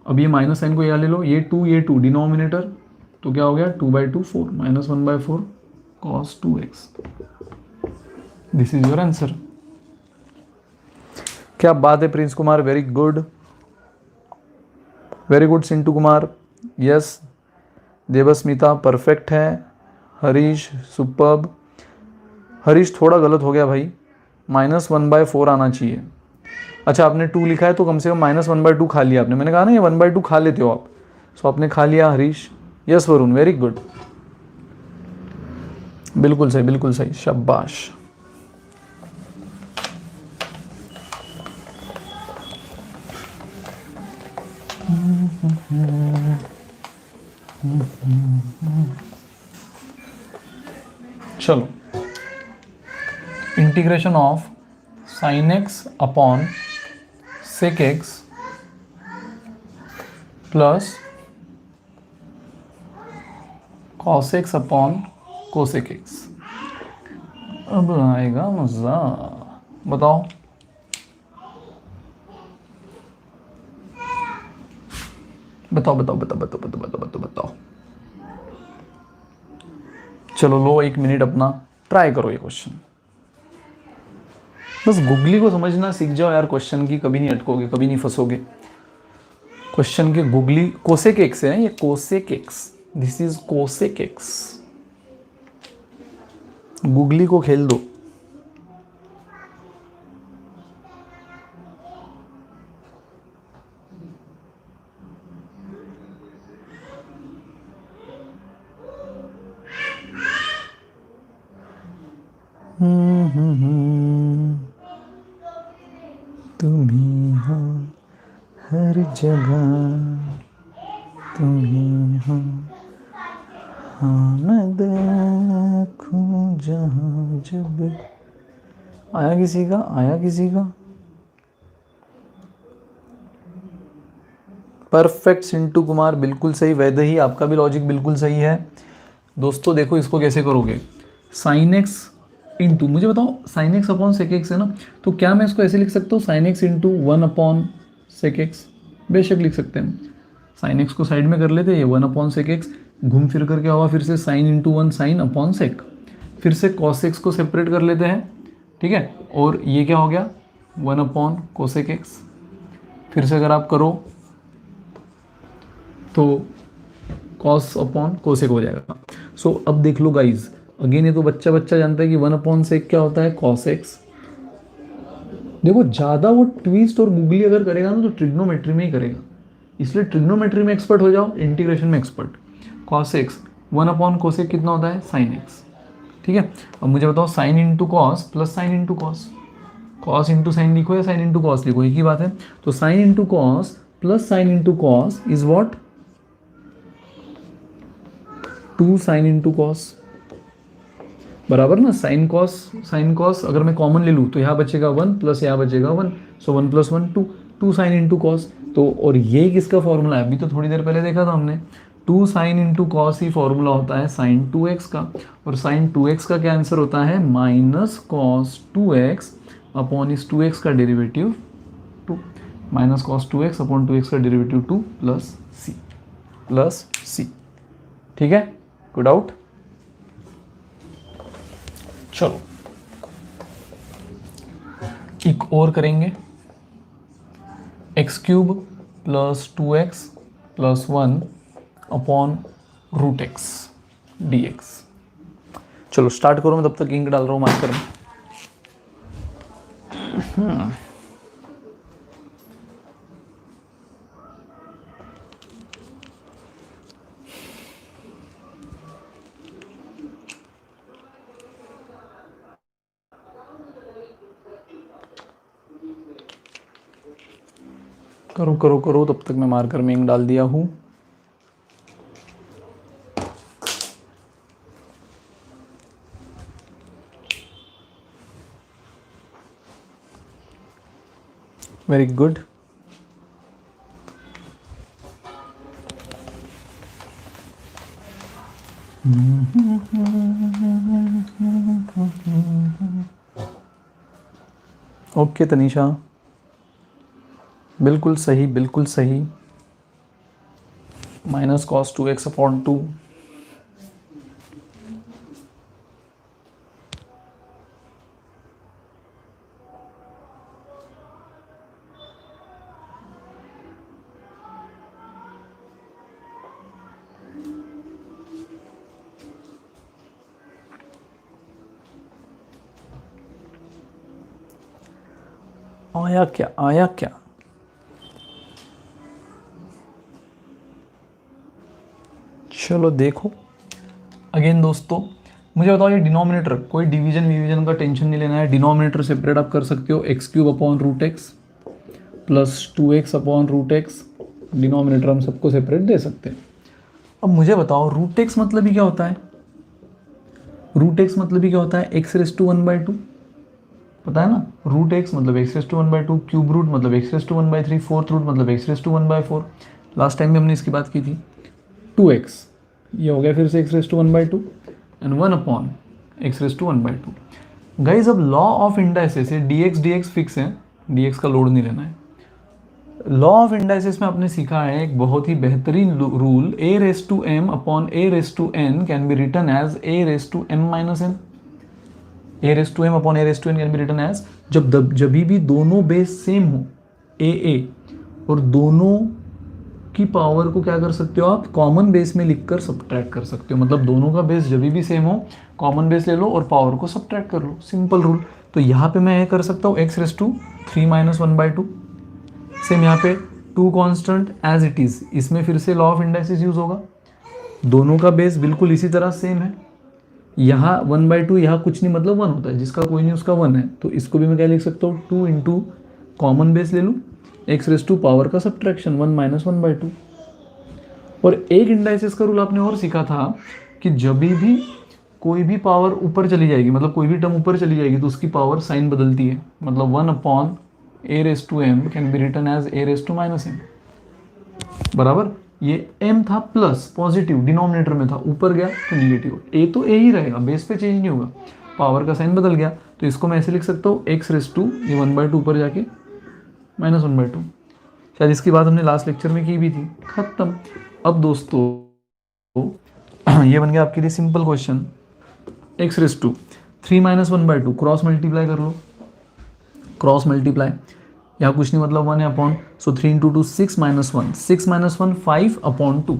अब ये माइनस साइन को यहाँ ले लो, ये 2 डिनोमिनेटर, तो क्या हो गया 2/2 4 -1/4 cos 2x। This is your answer. क्या बात है Prince Kumar, very good, very good Sintu Kumar, yes. Devasmita perfect है। हरीश सुपर्ब। हरीश थोड़ा गलत हो गया भाई, -1/4 आना चाहिए। अच्छा आपने 2 लिखा है तो कम से कम -1/2 खा लिया आपने, मैंने कहा ना ये 1/2 खा लेते हो आप, सो आपने खा लिया Harish. Yes Varun, very good, बिल्कुल सही, बिल्कुल सही, शाबाश। चलो, integration of sin x upon sec x plus cos x upon cosec x। अब आएगा मजा, बताओ। बताओ बताओ बताओ बताओ बताओ बताओ बताओ बताओ। चलो लो 1 मिनट अपना, ट्राई करो ये क्वेश्चन। बस गुगली को समझना सीख जाओ यार, क्वेश्चन की कभी नहीं अटकोगे, कभी नहीं फंसोगे। क्वेश्चन के गुगली कोसेक एक्स है, ये cosec x, this is cosec x. Googly को खेल दो। तुम ही हो हर जगह, तुम ही हो हाँ देखूं जहाँ जब। आया किसी का, आया किसी का? परफेक्ट सिंटू कुमार, बिल्कुल सही। वैद्य ही, आपका भी लॉजिक बिल्कुल सही है। दोस्तों देखो इसको कैसे करोगे, साइन एक्स इंटू, मुझे बताओ sine x upon sec x है ना, तो क्या मैं इसको ऐसे लिख सकता हूँ, sine x into 1 upon sec x? बेशक लिख सकते हैं। साइन एक्स को साइड में कर लेते हैं, ये 1 अपॉन सेक एक्स, घूम फिर कर क्या हुआ, फिर से sine into 1 sine upon sec, फिर से कॉस एक्स को सेपरेट कर लेते हैं, ठीक है, और ये क्या हो गया 1 अपॉन कोसेक एक्स। फिर से अगर आप करो तो कॉस अपॉन कोसेक हो जाएगा। सो अब देख लो गाइज, अगेन ये तो बच्चा बच्चा जानता है कि 1 अपॉन सेक क्या होता है, कॉस एक्स। देखो ज़्यादा वो ट्विस्ट और गूगली अगर करेगा ना तो ट्रिग्नोमेट्री में ही करेगा, इसलिए ट्रिग्नोमेट्री में एक्सपर्ट हो जाओ, इंटीग्रेशन में expert. Cos x 1 upon cosec कितना होता है, साइन एक्स, ठीक है। अब मुझे बताओ sine into cos plus sine into cos, cos into sine लिखो या साइन इंटू कॉस लिखो, एक ही बात है। तो sine into cos plus sine into cos is what, 2 sine into cos, बराबर ना। साइन कॉस अगर मैं कॉमन ले लूँ तो यहाँ बचेगा 1 प्लस यहाँ बचेगा 1, सो 1 + 1 2, 2 साइन इंटू कॉस। तो और ये किसका फॉर्मूला है, अभी तो थोड़ी देर पहले देखा था हमने, 2 साइन इंटू कॉस ही फॉर्मूला होता है साइन 2x का, और साइन 2x का क्या आंसर होता है, माइनस कॉस 2x अपॉन इस 2x का derivative 2, minus cos 2x upon 2x का डेरिवेटिव 2 प्लस सी, ठीक है। कोई डाउट? चलो एक और करेंगे, x³ plus 2x plus 1 upon √x dx। चलो स्टार्ट करो, मैं तब तक इंक डाल रहा हूँ मार्कर में। करो करो करो, तब तक मैं मार्कर में इंक डाल दिया हूँ। Very good. ओके तनीषा, बिल्कुल सही, बिल्कुल सही। Minus cos 2x upon 2। आया क्या, आया क्या? चलो देखो अगेन दोस्तों, मुझे बताओ ये डिनोमिनेटर, कोई डिवीजन विवीजन का टेंशन नहीं लेना है। डिनोमिनेटर सेपरेट आप कर सकते हो, x cube upon root x plus 2x upon root x. Denominator हम सबको सेपरेट दे सकते हैं। अब मुझे बताओ रूट एक्स मतलब ही क्या होता है? रूट एक्स मतलब ही क्या होता है? एक्स रेस टू 1/2, पता है ना? रूट एक्स मतलब x raise to 1/2, cube root मतलब x raise to 1/3, fourth root मतलब x raise to 1/4। Last time भी हमने इसकी बात की थी। 2x, ये हो गया फिर से x raise to 1/2 and 1 upon x raise to 1/2। Guys अब लॉ ऑफ इंडाइसिस है, dx फिक्स है, dx का लोड नहीं लेना है। लॉ ऑफ इंडाइसिस में आपने सीखा है एक बहुत ही बेहतरीन rule, a raise to m upon a raise to n can be written as a raise to m minus n। a raise to m upon a raise to n can be written as, जब भी दोनों base same हो a और दोनों की power को क्या कर सकते हो आप? कॉमन बेस में लिखकर सब्ट्रैक्ट कर सकते हो। मतलब दोनों का बेस जब भी सेम हो, कॉमन बेस ले लो और पावर को सब्ट्रैक्ट कर लो, सिंपल रूल। तो यहाँ पे मैं ये कर सकता हूँ x raise to 3 minus 1/2। Same यहाँ पे 2 कांस्टेंट एज इट इज, इसमें फिर से लॉ ऑफ इंडाइसिस यूज होगा। दोनों का बेस बिल्कुल इसी तरह सेम है। यहाँ 1/2, यहाँ कुछ नहीं मतलब 1 होता है, जिसका कोई नहीं उसका 1 है। तो इसको भी मैं क्या लिख सकता हूँ? 2 इंटू कॉमन बेस ले लूँ, एक्स रेस टू पावर का सब्ट्रैक्शन 1 माइनस 1/2। और एक इंडाइसिस का रूल आपने और सीखा था कि जब भी कोई भी पावर ऊपर चली जाएगी, मतलब कोई भी टर्म ऊपर चली जाएगी, तो उसकी पावर साइन बदलती है। मतलब 1 upon a raise to m can be written as a raise to minus m, बराबर। ये m था प्लस पॉजिटिव, डिनोमिनेटर में था, ऊपर गया तो निगेटिव। a तो a ही रहेगा, बेस पे चेंज नहीं होगा, पावर का साइन बदल गया। तो इसको मैं ऐसे लिख सकता हूँ एक्स रेस टू, ये 1/2 ऊपर जाके माइनस 1/2। शायद इसकी बात हमने लास्ट लेक्चर में की भी थी, खत्म। अब दोस्तों ये बन गया आपके लिए simple question. X raise to 3 minus 1/2, cross multiply कर लो, क्रॉस मल्टीप्लाई, यहाँ कुछ नहीं मतलब 1 है upon, so 3 into 2 6 minus 1, 6 minus 1 5 upon 2,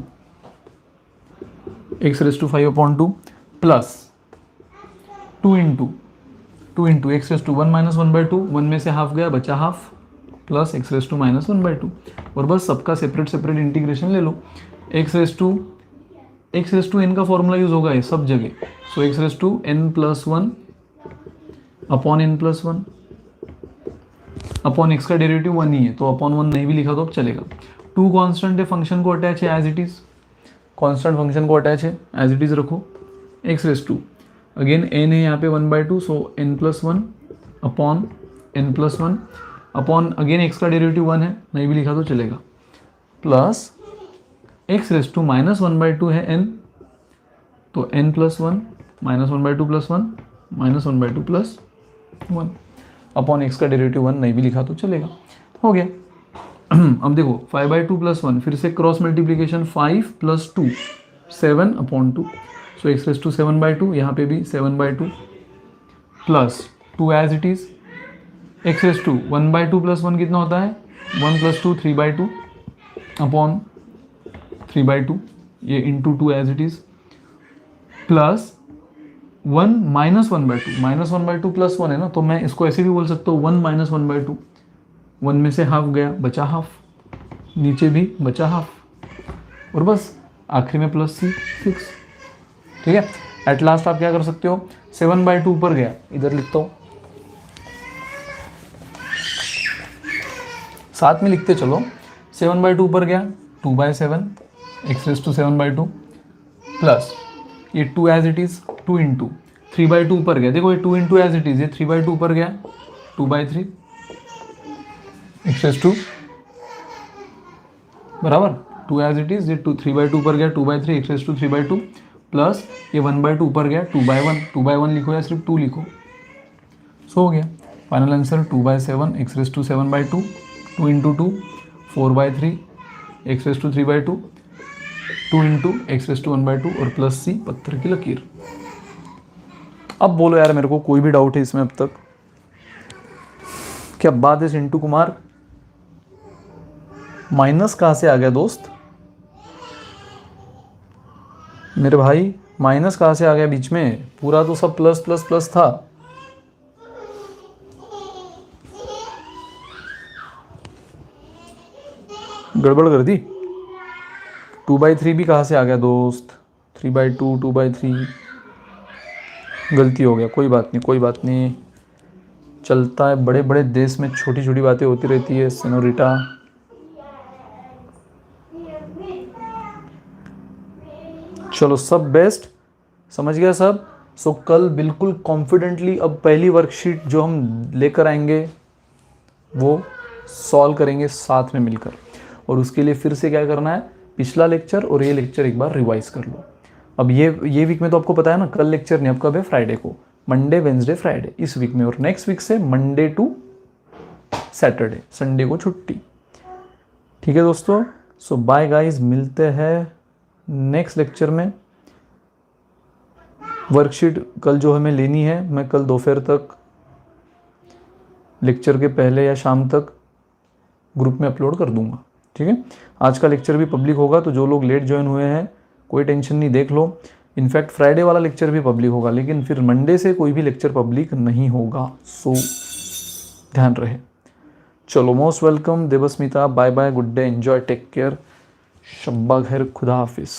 x raise to 5 upon 2 plus 2 into x raise to 1 minus 1/2, 1 में से हाफ गया बचा half, plus x raise to minus 1/2। और बस सबका सेपरेट सेपरेट इंटीग्रेशन ले लो। एक्स रेस टू एन का फॉर्मूला यूज होगा ये सब जगह। So x raise to n plus 1 upon n plus 1 upon x का डेरिवेटिव 1 ही है, तो अपॉन 1 नहीं भी लिखा तो अब चलेगा। 2 कांस्टेंट है, फंक्शन को अटैच है as it is, constant function को अटैच है एज इट इज रखो। X raise to again n है यहाँ पे 1/2, so n plus 1 upon n plus 1 upon again x का डेरिवेटिव 1 है, नहीं भी लिखा तो चलेगा, plus x raise to minus 1/2 है n, तो n plus 1 minus 1/2 plus 1 minus 1/2 plus 1 upon x का डेरिवेटिव 1, नहीं भी लिखा तो चलेगा, हो गया। अब देखो 5/2 प्लस 1, फिर से cross multiplication 5 plus 2 7 upon 2, so x raise to 7/2, यहाँ पे भी 7/2 plus 2 as it is. X raise to 1/2 plus 1 कितना होता है? 1 प्लस 2 3/2 अपॉन 3/2, ये into 2 as it is, plus 1 minus 1/2, minus 1/2 plus 1 है ना, तो मैं इसको ऐसे भी बोल सकता हूँ 1 माइनस 1/2, 1 में से हाफ गया बचा हाफ, नीचे भी बचा हाफ, और बस आखिरी में प्लस सी फिक्स। ठीक है, एट लास्ट आप क्या कर सकते हो? 7/2 ऊपर गया, इधर लिखता हूँ, साथ में लिखते चलो। 7/2 ऊपर गया, 2/7 एक्स रेस टू 7/2 प्लस ये 2 एज इट इज, 2 इंटू 3/2 ऊपर गया, देखो ये 2 इंटू एज इट इज, ये 3/2 ऊपर गया 2/3 एक्स रेस टू बराबर 2 एज इट इज, ये 3/2 ऊपर गया 2/3 एक्स रेस टू 3/2 प्लस ये 1/2 ऊपर गया 2/1, 2/1 लिखो या सिर्फ 2 लिखो, सो हो गया। Final answer 2/7 x⁻², 2 into 2 4/3 x⁻3/2, 2 into x⁻1/2 और प्लस C पत्थर की लकीर। अब बोलो यार, मेरे को कोई भी डाउट है इसमें अब तक? क्या बात है चिंटू कुमार, माइनस कहाँ से आ गया दोस्त? मेरे भाई माइनस कहाँ से आ गया बीच में? पूरा तो सब प्लस प्लस प्लस था। गड़बड़ कर दी। 2/3 भी कहाँ से आ गया दोस्त? 3/2, 2/3 गलती हो गया, कोई बात नहीं, कोई बात नहीं, चलता है। बड़े बड़े देश में छोटी छोटी बातें होती रहती है सेनोरिटा। चलो सब बेस्ट, समझ गया सब। सो कल बिल्कुल कॉन्फिडेंटली अब पहली वर्कशीट जो हम लेकर आएंगे वो सॉल्व करेंगे साथ में मिलकर। और उसके लिए फिर से क्या करना है, पिछला लेक्चर और ये लेक्चर एक बार रिवाइज कर लो। अब ये वीक में तो आपको पता है ना, कल लेक्चर नहीं, अब कब है? फ्राइडे को, मंडे वेंसडे फ्राइडे इस वीक में, और नेक्स्ट वीक से मंडे टू सैटरडे, संडे को छुट्टी। ठीक है दोस्तों, सो बाय गाइस, मिलते हैं नेक्स्ट लेक्चर में। वर्कशीट कल जो हमें लेनी है मैं कल दोपहर तक, लेक्चर के पहले या शाम तक ग्रुप में अपलोड कर दूंगा। ठीक है, आज का लेक्चर भी पब्लिक होगा, तो जो लोग लेट ज्वाइन हुए हैं कोई टेंशन नहीं, देख लो। इनफैक्ट फ्राइडे वाला लेक्चर भी पब्लिक होगा, लेकिन फिर मंडे से कोई भी लेक्चर पब्लिक नहीं होगा, सो ध्यान रहे। चलो, most welcome Devasmita, bye bye, good day, enjoy, take care, शब्बा खैर, खुदा हाफिज़।